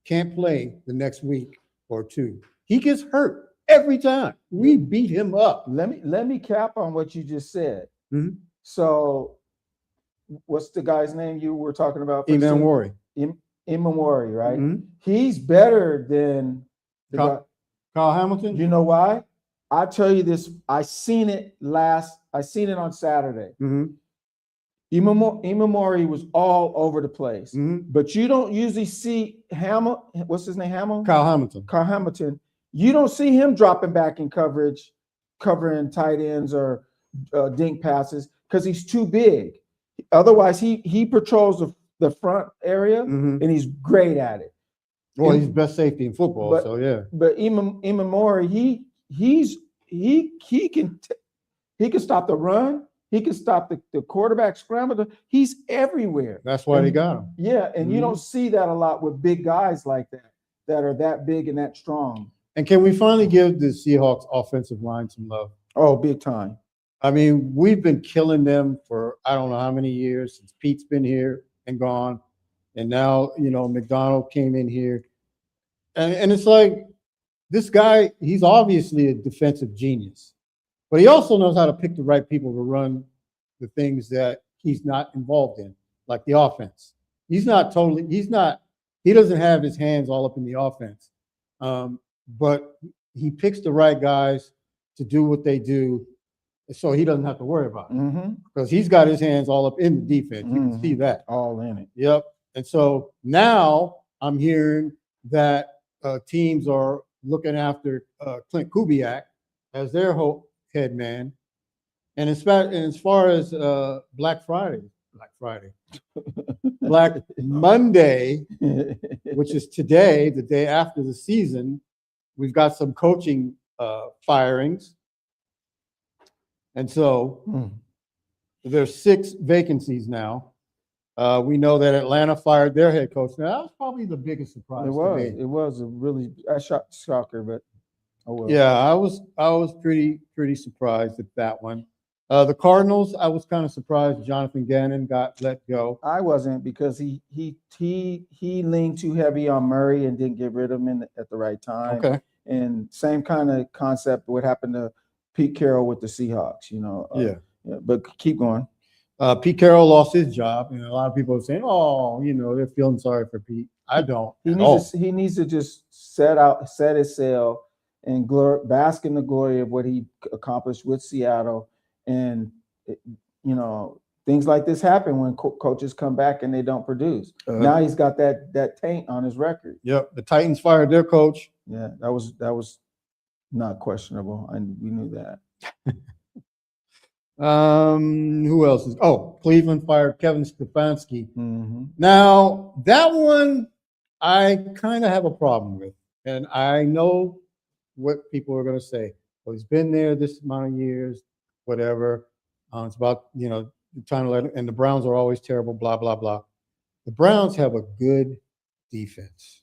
[SPEAKER 8] can't play the next week or two. He gets hurt every time. We beat him up.
[SPEAKER 9] Let me cap on what you just said. So, what's the guy's name you were talking about?
[SPEAKER 8] Emmanwori.
[SPEAKER 9] Emmanwori, right? He's better than
[SPEAKER 8] Kyle Hamilton.
[SPEAKER 9] You know why? I tell you this. I seen it on Saturday. Emmanwori was all over the place, but you don't usually see what's his name?
[SPEAKER 8] Kyle Hamilton.
[SPEAKER 9] Kyle Hamilton. You don't see him dropping back in coverage, covering tight ends or dink passes, because he's too big. Otherwise, he patrols the front area, and he's great at it.
[SPEAKER 8] Well, he's best safety in football, so yeah.
[SPEAKER 9] But Emmanwori, he can stop the run. He can stop the quarterback scramble. He's everywhere.
[SPEAKER 8] That's why they got him.
[SPEAKER 9] Yeah, and you don't see that a lot with big guys like that are that big and that strong.
[SPEAKER 8] And can we finally give the Seahawks offensive line some love?
[SPEAKER 9] Oh, big time.
[SPEAKER 8] I mean, we've been killing them for I don't know how many years since Pete's been here and gone. And now, you know, McDonald came in here. And it's like, this guy, he's obviously a defensive genius. But he also knows how to pick the right people to run the things that he's not involved in, like the offense. He doesn't have his hands all up in the offense. But he picks the right guys to do what they do, so he doesn't have to worry about it. Because he's got his hands all up in the defense. You can see that.
[SPEAKER 9] All in it.
[SPEAKER 8] Yep. And so now I'm hearing that teams are looking after Clint Kubiak as their head man. And as far as Black Monday, which is today, the day after the season, we've got some coaching firings. And so there's 6 vacancies now. We know that Atlanta fired their head coach. Now, that was probably the biggest surprise.
[SPEAKER 9] It was a really shocker, but Oh, well.
[SPEAKER 8] Yeah, I was pretty surprised at that one. The Cardinals, I was kind of surprised Jonathan Gannon got let go.
[SPEAKER 9] I wasn't, because he leaned too heavy on Murray and didn't get rid of him at the right time.
[SPEAKER 8] Okay.
[SPEAKER 9] And same kind of concept what happened to Pete Carroll with the Seahawks,
[SPEAKER 8] Yeah.
[SPEAKER 9] But keep going.
[SPEAKER 8] Pete Carroll lost his job, and a lot of people are saying, "Oh, they're feeling sorry for Pete." I don't.
[SPEAKER 9] He needs to just set his sail and bask in the glory of what he accomplished with Seattle. And things like this happen when coaches come back and they don't produce. Now he's got that taint on his record.
[SPEAKER 8] Yep, the Titans fired their coach.
[SPEAKER 9] Yeah, that was not questionable, and we knew that.
[SPEAKER 8] Who else is? Oh, Cleveland fired Kevin Stefanski.
[SPEAKER 9] Mm-hmm.
[SPEAKER 8] Now that one I kind of have a problem with, and I know what people are going to say. Well, he's been there this amount of years, whatever. It's about trying to let, and the Browns are always terrible. Blah blah blah. The Browns have a good defense.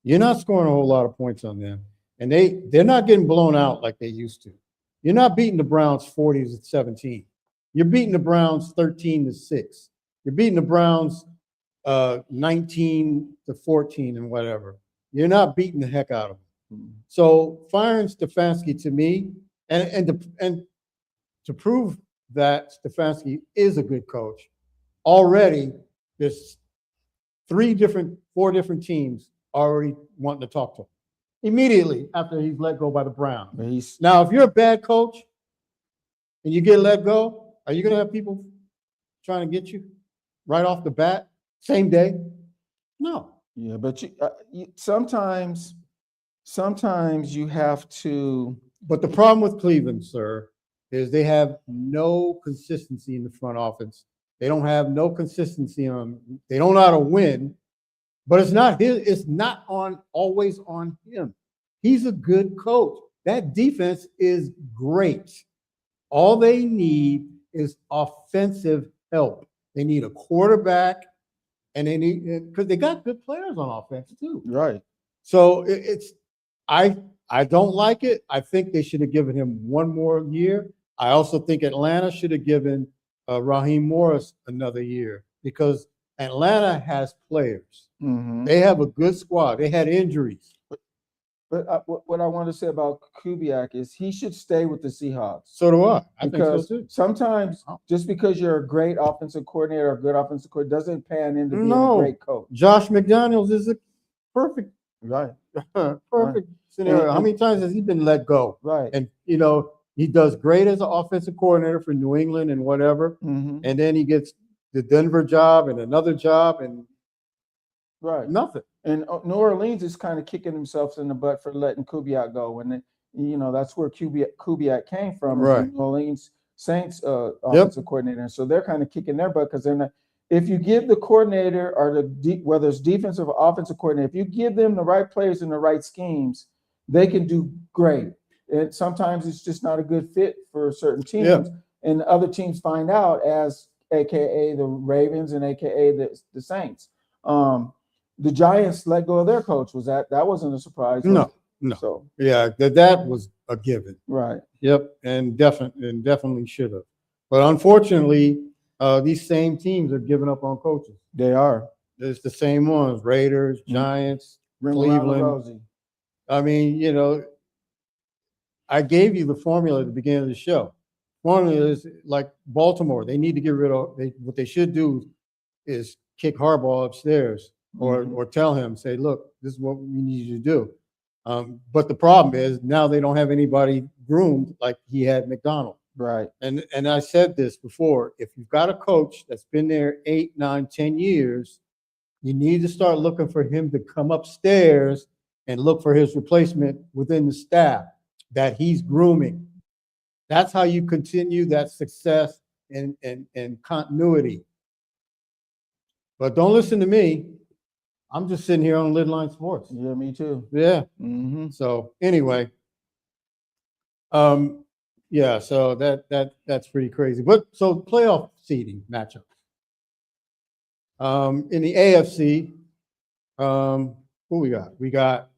[SPEAKER 8] You're not scoring a whole lot of points on them, and they're not getting blown out like they used to. You're not beating the Browns 40-17. You're beating the Browns 13-6. You're beating the Browns 19-14 and whatever. You're not beating the heck out of them. Mm-hmm. So firing Stefanski, to me, and to prove that Stefanski is a good coach, already there's 4 different teams already wanting to talk to him immediately after he's let go by the Browns. Now, if you're a bad coach and you get let go, are you going to have people trying to get you right off the bat, same day? No.
[SPEAKER 9] Yeah, but sometimes you have to.
[SPEAKER 8] But the problem with Cleveland, sir, is they have no consistency in the front office. They don't have no consistency on. They don't know how to win. But it's not always on him. He's a good coach. That defense is great. All they need is offensive help. They need a quarterback, and they need, because they got good players on offense too.
[SPEAKER 9] Right.
[SPEAKER 8] So I don't like it. I think they should have given him one more year. I also think Atlanta should have given Raheem Morris another year, because Atlanta has players.
[SPEAKER 9] Mm-hmm.
[SPEAKER 8] They have a good squad. They had injuries.
[SPEAKER 9] But what I want to say about Kubiak is he should stay with the Seahawks.
[SPEAKER 8] So do I. I think
[SPEAKER 9] because
[SPEAKER 8] so too.
[SPEAKER 9] Sometimes just because you're a great offensive coordinator or a good offensive coordinator doesn't pan into being a great coach.
[SPEAKER 8] Josh McDaniels is a perfect
[SPEAKER 9] right.
[SPEAKER 8] scenario. How many times has he been let go?
[SPEAKER 9] Right.
[SPEAKER 8] And he does great as an offensive coordinator for New England and whatever.
[SPEAKER 9] Mm-hmm.
[SPEAKER 8] And then he gets the Denver job and another job and nothing.
[SPEAKER 9] And New Orleans is kind of kicking themselves in the butt for letting Kubiak go. And that's where Kubiak came from,
[SPEAKER 8] right?
[SPEAKER 9] New Orleans Saints offensive coordinator. And so they're kind of kicking their butt because they're not. If you give the coordinator or whether it's defensive or offensive coordinator, if you give them the right players and the right schemes, they can do great. And sometimes it's just not a good fit for certain teams, and other teams find out, as AKA the Ravens and AKA the Saints. The Giants let go of their coach. That wasn't a surprise?
[SPEAKER 8] No.
[SPEAKER 9] So
[SPEAKER 8] that was a given.
[SPEAKER 9] Right.
[SPEAKER 8] Yep, and definitely should have. But unfortunately, these same teams are giving up on coaches.
[SPEAKER 9] They are.
[SPEAKER 8] It's the same ones: Raiders, Giants, Cleveland. I mean, I gave you the formula at the beginning of the show. Formula is like Baltimore. They need to get rid of. What they should do is kick Harbaugh upstairs, or tell him, say, look, this is what we need you to do. But the problem is now they don't have anybody groomed like he had McDonald.
[SPEAKER 9] Right.
[SPEAKER 8] And I said this before: if you've got a coach that's been there 8, 9, 10 years, you need to start looking for him to come upstairs and look for his replacement within the staff that he's grooming. That's how you continue that success and continuity. But don't listen to me. I'm just sitting here on LidLine Sports.
[SPEAKER 9] Yeah, me too.
[SPEAKER 8] Yeah.
[SPEAKER 9] Mm-hmm.
[SPEAKER 8] So anyway, so that's pretty crazy. But so playoff seeding matchups. In the AFC, who we got? We got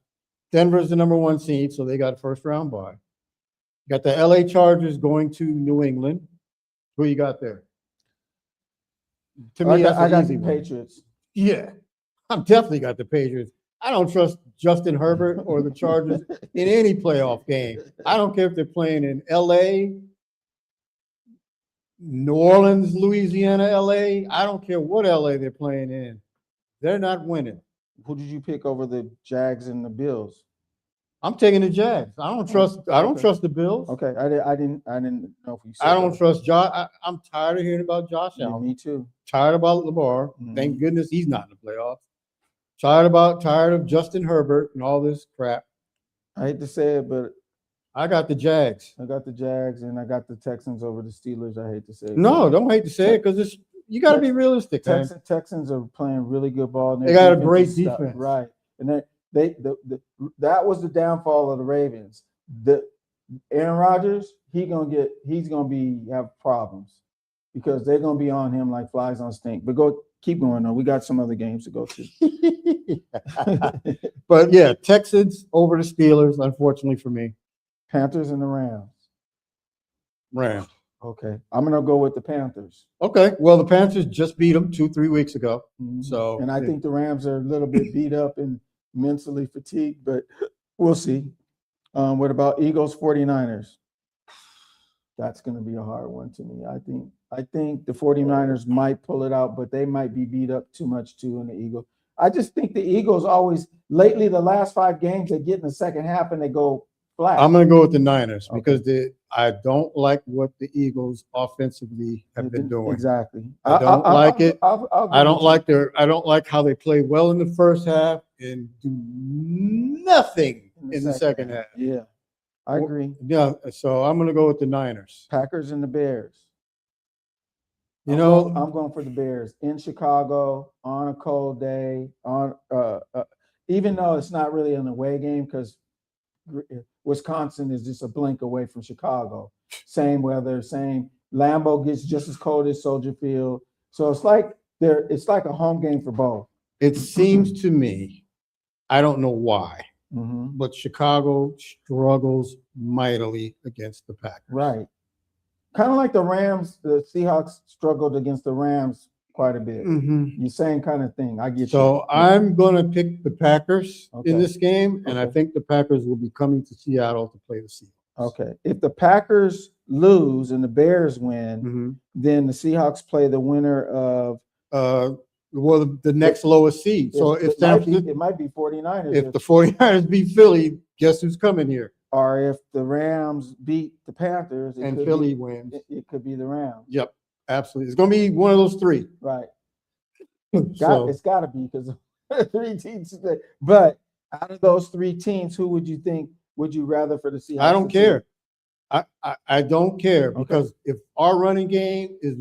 [SPEAKER 8] Denver's the number 1 seed, so they got a first round bye. Got the LA Chargers going to New England. Who you got there? To me,
[SPEAKER 9] I got
[SPEAKER 8] easy
[SPEAKER 9] the
[SPEAKER 8] one.
[SPEAKER 9] Patriots.
[SPEAKER 8] Yeah, I've definitely got the Patriots. I don't trust Justin Herbert or the Chargers in any playoff game. I don't care if they're playing in LA, New Orleans, Louisiana, LA. I don't care what LA they're playing in. They're not winning.
[SPEAKER 9] Who did you pick over the Jags and the Bills?
[SPEAKER 8] I'm taking the Jags. I don't trust the Bills.
[SPEAKER 9] Okay, I didn't know if you said
[SPEAKER 8] I don't
[SPEAKER 9] that.
[SPEAKER 8] trust Josh. I'm tired of hearing about Josh Allen.
[SPEAKER 9] Me too.
[SPEAKER 8] Tired about Lamar. Thank goodness he's not in the playoffs. Tired of Justin Herbert and all this crap.
[SPEAKER 9] I hate to say it, but
[SPEAKER 8] I got the Jags.
[SPEAKER 9] I got the Jags and I got the Texans over the Steelers. I hate to say it.
[SPEAKER 8] No, don't hate to say it because you got to be realistic. Man.
[SPEAKER 9] Texans are playing really good ball. And
[SPEAKER 8] they got a
[SPEAKER 9] defense
[SPEAKER 8] great
[SPEAKER 9] is stuck,
[SPEAKER 8] defense,
[SPEAKER 9] right? And that was the downfall of the Ravens. Aaron Rodgers, he's gonna have problems because they're gonna be on him like flies on stink. But keep going though. We got some other games to go to.
[SPEAKER 8] But yeah, Texans over the Steelers, unfortunately for me.
[SPEAKER 9] Panthers and the Rams.
[SPEAKER 8] Rams.
[SPEAKER 9] Okay. I'm gonna go with the Panthers.
[SPEAKER 8] Okay. Well, the Panthers just beat them 2-3 weeks ago. So
[SPEAKER 9] and I think the Rams are a little bit beat up and mentally fatigued, but we'll see. What about Eagles 49ers? That's going to be a hard one to me. I think the 49ers might pull it out, but they might be beat up too much too in the Eagles. I just think the Eagles always lately the last 5 games they get in the second half and they go flat.
[SPEAKER 8] I'm going to go with the Niners because I don't like what the Eagles offensively have been doing.
[SPEAKER 9] Exactly.
[SPEAKER 8] I don't like it. I don't like how they play well in the first half and do nothing in the second half.
[SPEAKER 9] Yeah, I agree.
[SPEAKER 8] Yeah, so I'm going to go with the Niners.
[SPEAKER 9] Packers and the Bears.
[SPEAKER 8] I'm
[SPEAKER 9] going for the Bears in Chicago on a cold day. Even though it's not really an away game because Wisconsin is just a blink away from Chicago. Same weather, same. Lambeau gets just as cold as Soldier Field, so it's like a home game for both.
[SPEAKER 8] It seems to me, I don't know why, but Chicago struggles mightily against the Packers.
[SPEAKER 9] Right. Kind of like the Rams, the Seahawks struggled against the Rams quite a bit. The same kind of thing. I get you.
[SPEAKER 8] So I'm going to pick the Packers in this game, and I think the Packers will be coming to Seattle to play the Seahawks.
[SPEAKER 9] Okay. If the Packers lose and the Bears win, then the Seahawks play the winner of
[SPEAKER 8] the next lowest seed. So if
[SPEAKER 9] it might be 49ers.
[SPEAKER 8] If the 49ers beat Philly, guess who's coming here?
[SPEAKER 9] Or if the Rams beat the Panthers
[SPEAKER 8] and Philly wins,
[SPEAKER 9] it could be the Rams.
[SPEAKER 8] Yep, absolutely. It's going to be one of those 3.
[SPEAKER 9] Right. It's got to be because 3 teams. But out of those 3 teams, who would you think would you rather for the Seahawks?
[SPEAKER 8] I don't care. I don't care because if our running game is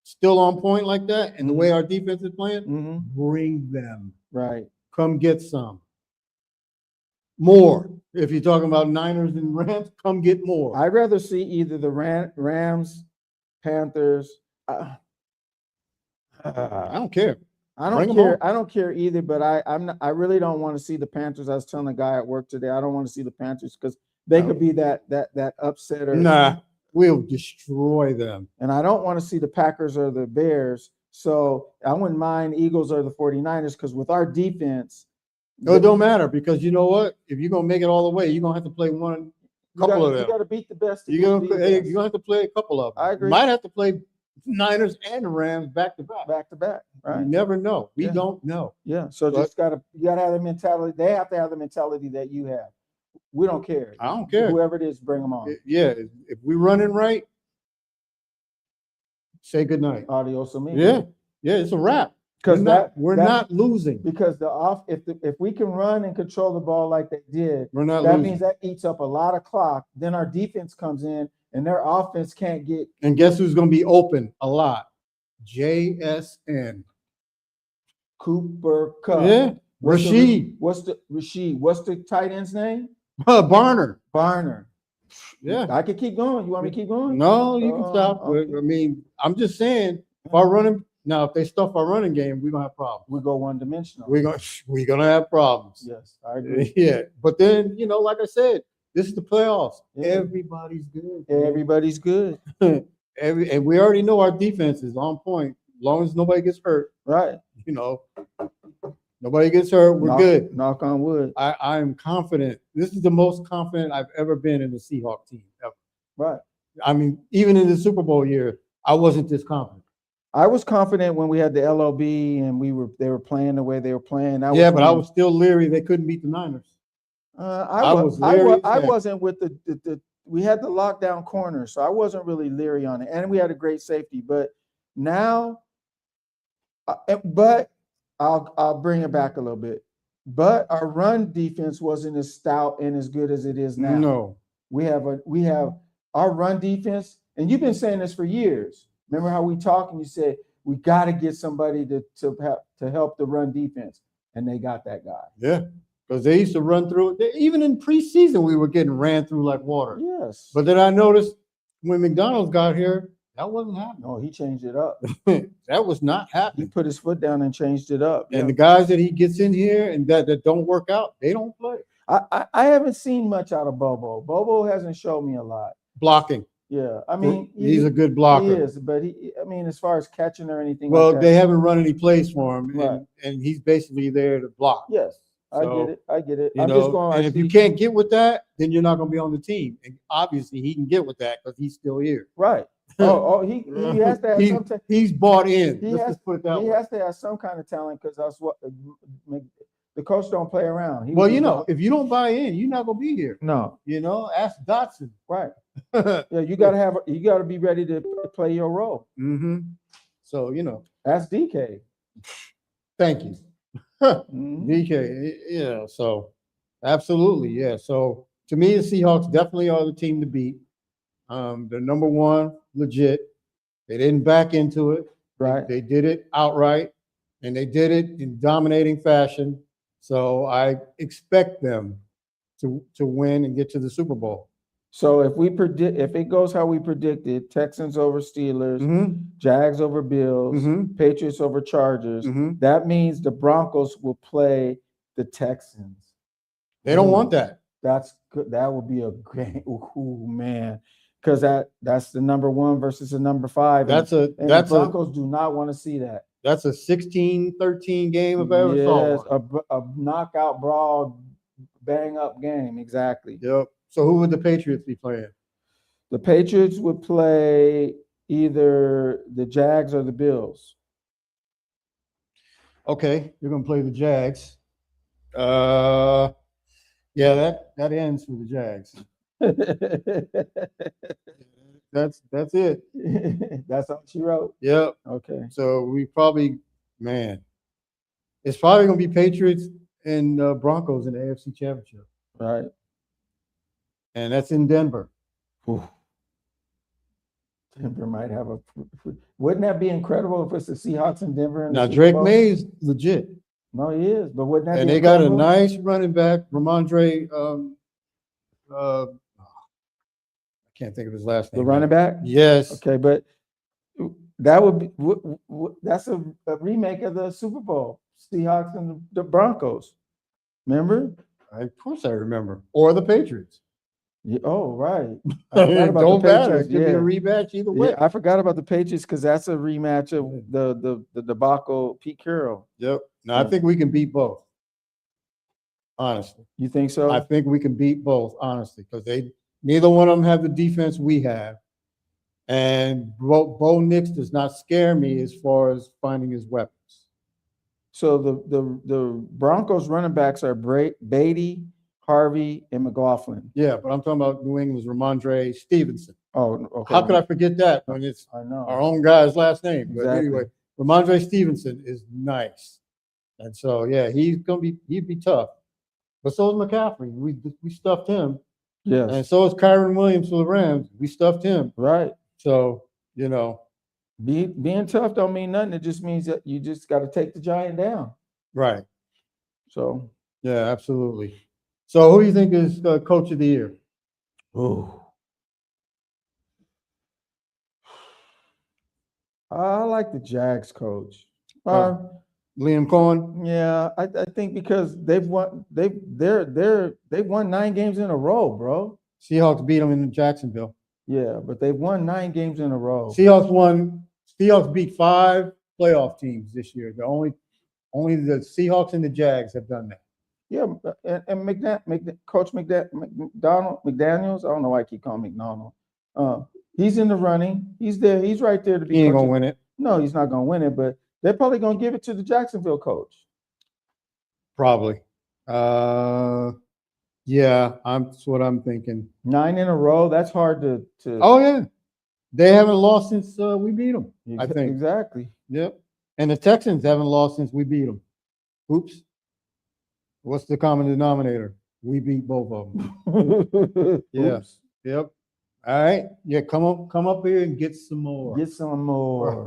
[SPEAKER 8] still on point like that and the way our defense is playing, bring them.
[SPEAKER 9] Right.
[SPEAKER 8] Come get some. More. If you're talking about Niners and Rams, come get more.
[SPEAKER 9] I'd rather see either the Rams, Panthers.
[SPEAKER 8] I don't care.
[SPEAKER 9] I don't care. I don't care either. But I really don't want to see the Panthers. I was telling a guy at work today, I don't want to see the Panthers because they could be that upsetter.
[SPEAKER 8] Nah, we'll destroy them.
[SPEAKER 9] And I don't want to see the Packers or the Bears. So I wouldn't mind Eagles or the 49ers because with our defense.
[SPEAKER 8] No, it don't matter because you know what? If you're gonna make it all the way, you're gonna have to play couple of them.
[SPEAKER 9] You got to beat the best.
[SPEAKER 8] You're gonna have to play a couple of them.
[SPEAKER 9] I agree.
[SPEAKER 8] You might have to play Niners and the Rams back to back.
[SPEAKER 9] Back to back. Right.
[SPEAKER 8] You never know. We don't know.
[SPEAKER 9] Yeah. So you gotta have the mentality. They have to have the mentality that you have. We don't care.
[SPEAKER 8] I don't care.
[SPEAKER 9] Whoever it is, bring them on.
[SPEAKER 8] Yeah. If we're running right, say good night.
[SPEAKER 9] Adios, amigo.
[SPEAKER 8] Yeah. Yeah. It's a wrap. Because we're not losing.
[SPEAKER 9] Because if we can run and control the ball like they did,
[SPEAKER 8] we're not
[SPEAKER 9] that
[SPEAKER 8] losing.
[SPEAKER 9] Means that eats up a lot of clock. Then our defense comes in and their offense can't get.
[SPEAKER 8] And guess who's going to be open a lot? JSN.
[SPEAKER 9] Cooper Kupp.
[SPEAKER 8] Yeah. Rashid.
[SPEAKER 9] What's the tight end's name?
[SPEAKER 8] Barner. Yeah.
[SPEAKER 9] I could keep going. You want me to keep going?
[SPEAKER 8] No, you can stop. I mean, I'm just saying, if our running Now, if they stuff our running game, we're gonna have problems.
[SPEAKER 9] We go one dimensional.
[SPEAKER 8] We're gonna have problems.
[SPEAKER 9] Yes, I agree.
[SPEAKER 8] Yeah, but then like I said, this is the playoffs. Yeah. Everybody's good.
[SPEAKER 9] Everybody's good.
[SPEAKER 8] And we already know our defense is on point. As long as nobody gets hurt,
[SPEAKER 9] right?
[SPEAKER 8] Nobody gets hurt. We're good.
[SPEAKER 9] Knock on wood.
[SPEAKER 8] I am confident. This is the most confident I've ever been in the Seahawks team ever.
[SPEAKER 9] Right.
[SPEAKER 8] I mean, even in the Super Bowl year, I wasn't this confident.
[SPEAKER 9] I was confident when we had the LOB and they were playing the way they were playing.
[SPEAKER 8] I was still leery they couldn't beat the Niners.
[SPEAKER 9] I wasn't with the we had the lockdown corner, so I wasn't really leery on it, and we had a great safety. But now, I'll bring it back a little bit. But our run defense wasn't as stout and as good as it is now.
[SPEAKER 8] No,
[SPEAKER 9] we have our run defense, and you've been saying this for years. Remember how we talked and you said we got to get somebody to help the run defense, and they got that guy.
[SPEAKER 8] Yeah, because they used to run through it. Even in preseason, we were getting ran through like water.
[SPEAKER 9] Yes.
[SPEAKER 8] But then I noticed when McDonald's got here, that wasn't happening.
[SPEAKER 9] No, he changed it up.
[SPEAKER 8] That was not happening.
[SPEAKER 9] He put his foot down and changed it up.
[SPEAKER 8] And the guys that he gets in here and that don't work out, they don't play.
[SPEAKER 9] I haven't seen much out of Bobo. Bobo hasn't showed me a lot.
[SPEAKER 8] Blocking.
[SPEAKER 9] Yeah, I mean,
[SPEAKER 8] he's a good blocker.
[SPEAKER 9] He is, but as far as catching or anything.
[SPEAKER 8] Well,
[SPEAKER 9] like that,
[SPEAKER 8] they haven't run any plays for him,
[SPEAKER 9] right.
[SPEAKER 8] and he's basically there to block.
[SPEAKER 9] Yes,
[SPEAKER 8] so,
[SPEAKER 9] I get it.
[SPEAKER 8] I'm just going. And if you can't get with that, then you're not going to be on the team. And obviously, he can get with that because he's still here.
[SPEAKER 9] Right. He has to have some.
[SPEAKER 8] He's bought in. Let's just put it that way.
[SPEAKER 9] He has to have some kind of talent because that's what the coach don't play around.
[SPEAKER 8] If you don't buy in, you're not going to be here.
[SPEAKER 9] No.
[SPEAKER 8] Ask Dotson.
[SPEAKER 9] Right. Yeah, you gotta be ready to play your role.
[SPEAKER 8] Mm-hmm. So
[SPEAKER 9] ask DK.
[SPEAKER 8] Thank you. DK. Yeah. So absolutely. Yeah. So to me, the Seahawks definitely are the team to beat. They're number one, legit. They didn't back into it.
[SPEAKER 9] Right.
[SPEAKER 8] They did it outright, and they did it in dominating fashion. So I expect them to win and get to the Super Bowl.
[SPEAKER 9] So if it goes how we predicted, Texans over Steelers, Jags over Bills, Patriots over Chargers, that means the Broncos will play the Texans.
[SPEAKER 8] They don't want that.
[SPEAKER 9] That's good. That would be a great man. Because that's the number 1 versus the number 5. The Broncos do not want to see that.
[SPEAKER 8] That's a 16-13 game if I ever saw one.
[SPEAKER 9] A knockout brawl, bang up game. Exactly.
[SPEAKER 8] Yep. So who would the Patriots be playing?
[SPEAKER 9] The Patriots would play either the Jags or the Bills.
[SPEAKER 8] Okay, you're gonna play the Jags. Yeah, that ends for the Jags. That's it.
[SPEAKER 9] That's all she wrote.
[SPEAKER 8] Yep.
[SPEAKER 9] Okay.
[SPEAKER 8] So we probably, it's probably gonna be Patriots and Broncos in the AFC Championship.
[SPEAKER 9] Right.
[SPEAKER 8] And that's in Denver.
[SPEAKER 9] Ooh. Denver might have wouldn't that be incredible if it's the Seahawks in Denver?
[SPEAKER 8] Now Drake May is legit.
[SPEAKER 9] No, he is, but wouldn't that
[SPEAKER 8] and
[SPEAKER 9] be
[SPEAKER 8] they
[SPEAKER 9] incredible?
[SPEAKER 8] Got a nice running back, Ramondre. I can't think of his last name.
[SPEAKER 9] The running back?
[SPEAKER 8] Yes.
[SPEAKER 9] Okay, but that would be that's a remake of the Super Bowl, Seahawks and the Broncos. Remember?
[SPEAKER 8] Of course I remember. Or the Patriots.
[SPEAKER 9] Yeah, oh, right.
[SPEAKER 8] Don't matter. It could be a rematch either way.
[SPEAKER 9] Yeah, I forgot about the Patriots because that's a rematch of the debacle Pete Carroll.
[SPEAKER 8] Yep. No, I think we can beat both. Honestly.
[SPEAKER 9] You think so?
[SPEAKER 8] I think we can beat both, honestly, because neither one of them have the defense we have. And Bo Nix does not scare me as far as finding his weapons.
[SPEAKER 9] So the Broncos running backs are Beatty, Harvey, and McLaughlin.
[SPEAKER 8] Yeah, but I'm talking about New England's Ramondre Stevenson.
[SPEAKER 9] Oh, okay.
[SPEAKER 8] How could I forget that when it's our own guy's last name? But anyway, Ramondre Stevenson is nice. And so, yeah, he'd be tough. But so is McCaffrey. We stuffed him.
[SPEAKER 9] Yes.
[SPEAKER 8] And so is Kyron Williams for the Rams. We stuffed him.
[SPEAKER 9] Right.
[SPEAKER 8] So,
[SPEAKER 9] being tough don't mean nothing. It just means that you just got to take the giant down.
[SPEAKER 8] Right.
[SPEAKER 9] So.
[SPEAKER 8] Yeah, absolutely. So who do you think is Coach of the Year?
[SPEAKER 9] Oh. I like the Jags coach.
[SPEAKER 8] Liam Cohen.
[SPEAKER 9] Yeah, I think because they've won 9 games in a row, bro.
[SPEAKER 8] Seahawks beat them in Jacksonville.
[SPEAKER 9] Yeah, but they've won 9 games in a row.
[SPEAKER 8] Seahawks beat 5 playoff teams this year. Only the Seahawks and the Jags have done that.
[SPEAKER 9] Yeah, and Coach McDaniels. I don't know why I keep calling McDonald. He's in the running. He's there. He's right there to be.
[SPEAKER 8] He ain't gonna win it.
[SPEAKER 9] No, he's not gonna win it. But they're probably gonna give it to the Jacksonville coach.
[SPEAKER 8] Probably. Yeah, that's what I'm thinking.
[SPEAKER 9] 9 in a row. That's hard to.
[SPEAKER 8] Oh yeah, they haven't lost since we beat them. I think
[SPEAKER 9] exactly.
[SPEAKER 8] Yep. And the Texans haven't lost since we beat them. Oops. What's the common denominator? We beat both of them. Yeah.
[SPEAKER 9] Oops.
[SPEAKER 8] Yep. All right. Yeah. Come up here and get some more.
[SPEAKER 9] Get some more.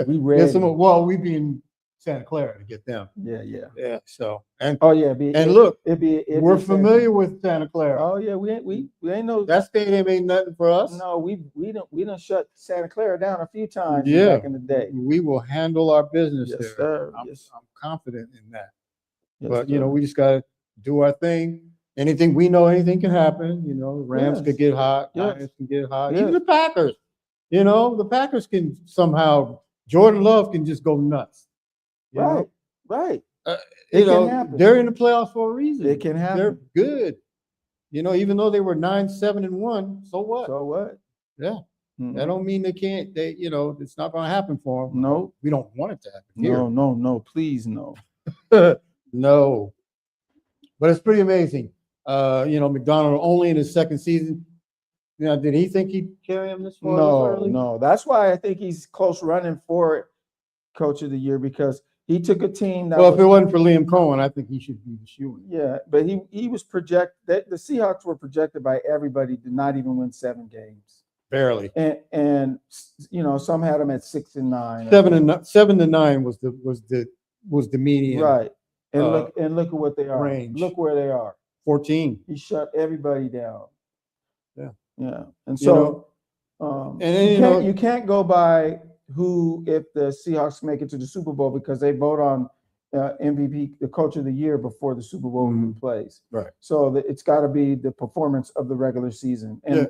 [SPEAKER 9] We ready.
[SPEAKER 8] Get some more. Well, we be in Santa Clara to get them.
[SPEAKER 9] Yeah.
[SPEAKER 8] So
[SPEAKER 9] look,
[SPEAKER 8] we're familiar with Santa Clara.
[SPEAKER 9] Oh yeah, we ain't no
[SPEAKER 8] that stadium ain't nothing for us.
[SPEAKER 9] No, we don't shut Santa Clara down a few times back in the day.
[SPEAKER 8] We will handle our business
[SPEAKER 9] Yes,
[SPEAKER 8] there.
[SPEAKER 9] sir.
[SPEAKER 8] I'm confident in that.
[SPEAKER 9] Yes,
[SPEAKER 8] But
[SPEAKER 9] sir.
[SPEAKER 8] we just gotta do our thing. Anything can happen. Rams could get hot, Giants can get hot.
[SPEAKER 9] Yes.
[SPEAKER 8] Even the Packers. The Packers can somehow. Jordan Love can just go nuts.
[SPEAKER 9] Right.
[SPEAKER 8] It
[SPEAKER 9] can happen.
[SPEAKER 8] They're in the playoffs for a reason.
[SPEAKER 9] It can happen.
[SPEAKER 8] They're good. Even though they were 9-7-1, so what?
[SPEAKER 9] So what?
[SPEAKER 8] Yeah. That don't mean they can't. It's not going to happen for them.
[SPEAKER 9] No.
[SPEAKER 8] We don't want it to happen here.
[SPEAKER 9] No. Please, no.
[SPEAKER 8] No. But it's pretty amazing. McDonald only in his second season. Did he think he'd carry him this far?
[SPEAKER 9] No. That's why I think he's close running for Coach of the Year, because he took a team that.
[SPEAKER 8] Well, if it wasn't for Liam Cohen, I think he should be the shoe.
[SPEAKER 9] Yeah, but he was projected. The Seahawks were projected by everybody to not even win 7 games.
[SPEAKER 8] Barely.
[SPEAKER 9] And some had them at 6 and 9.
[SPEAKER 8] 7 to 9 was the median.
[SPEAKER 9] Right. And look at what they are.
[SPEAKER 8] Range.
[SPEAKER 9] Look where they are.
[SPEAKER 8] 14.
[SPEAKER 9] He shut everybody down.
[SPEAKER 8] Yeah.
[SPEAKER 9] Yeah. And so you can't go by if the Seahawks make it to the Super Bowl, because they vote on MVP, the Coach of the Year, before the Super Bowl even plays.
[SPEAKER 8] Right.
[SPEAKER 9] So it's got to be the performance of the regular season. And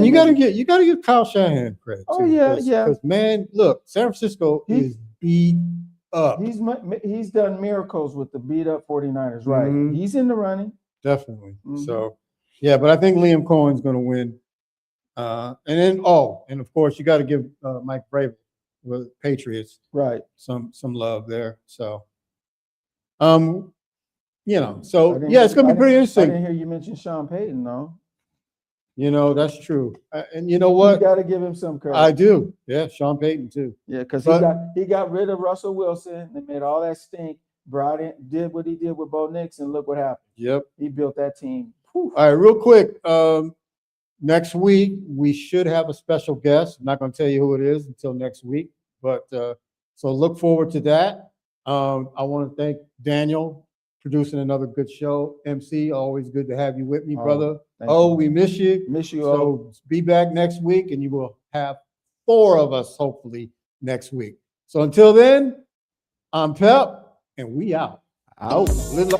[SPEAKER 8] you got to give Kyle Shanahan credit.
[SPEAKER 9] Oh
[SPEAKER 8] too,
[SPEAKER 9] yeah.
[SPEAKER 8] Because man, look, San Francisco is beat up.
[SPEAKER 9] He's done miracles with the beat up 49ers. Right.
[SPEAKER 8] Mhm.
[SPEAKER 9] He's in the running.
[SPEAKER 8] Definitely.
[SPEAKER 9] Mhm.
[SPEAKER 8] So, yeah, but I think Liam Cohen's going to win. And of course, you got to give Mike Vrabel with Patriots some love there. So, so it's going to be pretty
[SPEAKER 9] I
[SPEAKER 8] interesting.
[SPEAKER 9] didn't hear you mention Sean Payton, though.
[SPEAKER 8] That's true. And you know what?
[SPEAKER 9] You got to give him some credit.
[SPEAKER 8] I do. Yeah, Sean Payton too.
[SPEAKER 9] Yeah, because
[SPEAKER 8] But-
[SPEAKER 9] he got rid of Russell Wilson. They made all that stink. Did what he did with Bo Nix, and look what happened.
[SPEAKER 8] Yep.
[SPEAKER 9] He built that team.
[SPEAKER 8] All right, real quick. Next week we should have a special guest. I'm not going to tell you who it is until next week, but so look forward to that. I want to thank Daniel producing another good show. MC, always good to have you with me, brother.
[SPEAKER 9] thank you.
[SPEAKER 8] We miss you.
[SPEAKER 9] Miss you.
[SPEAKER 8] So be back next week, and you will have 4 of us hopefully next week. So until then, I'm Pep, and we out.
[SPEAKER 9] Out.
[SPEAKER 8] Little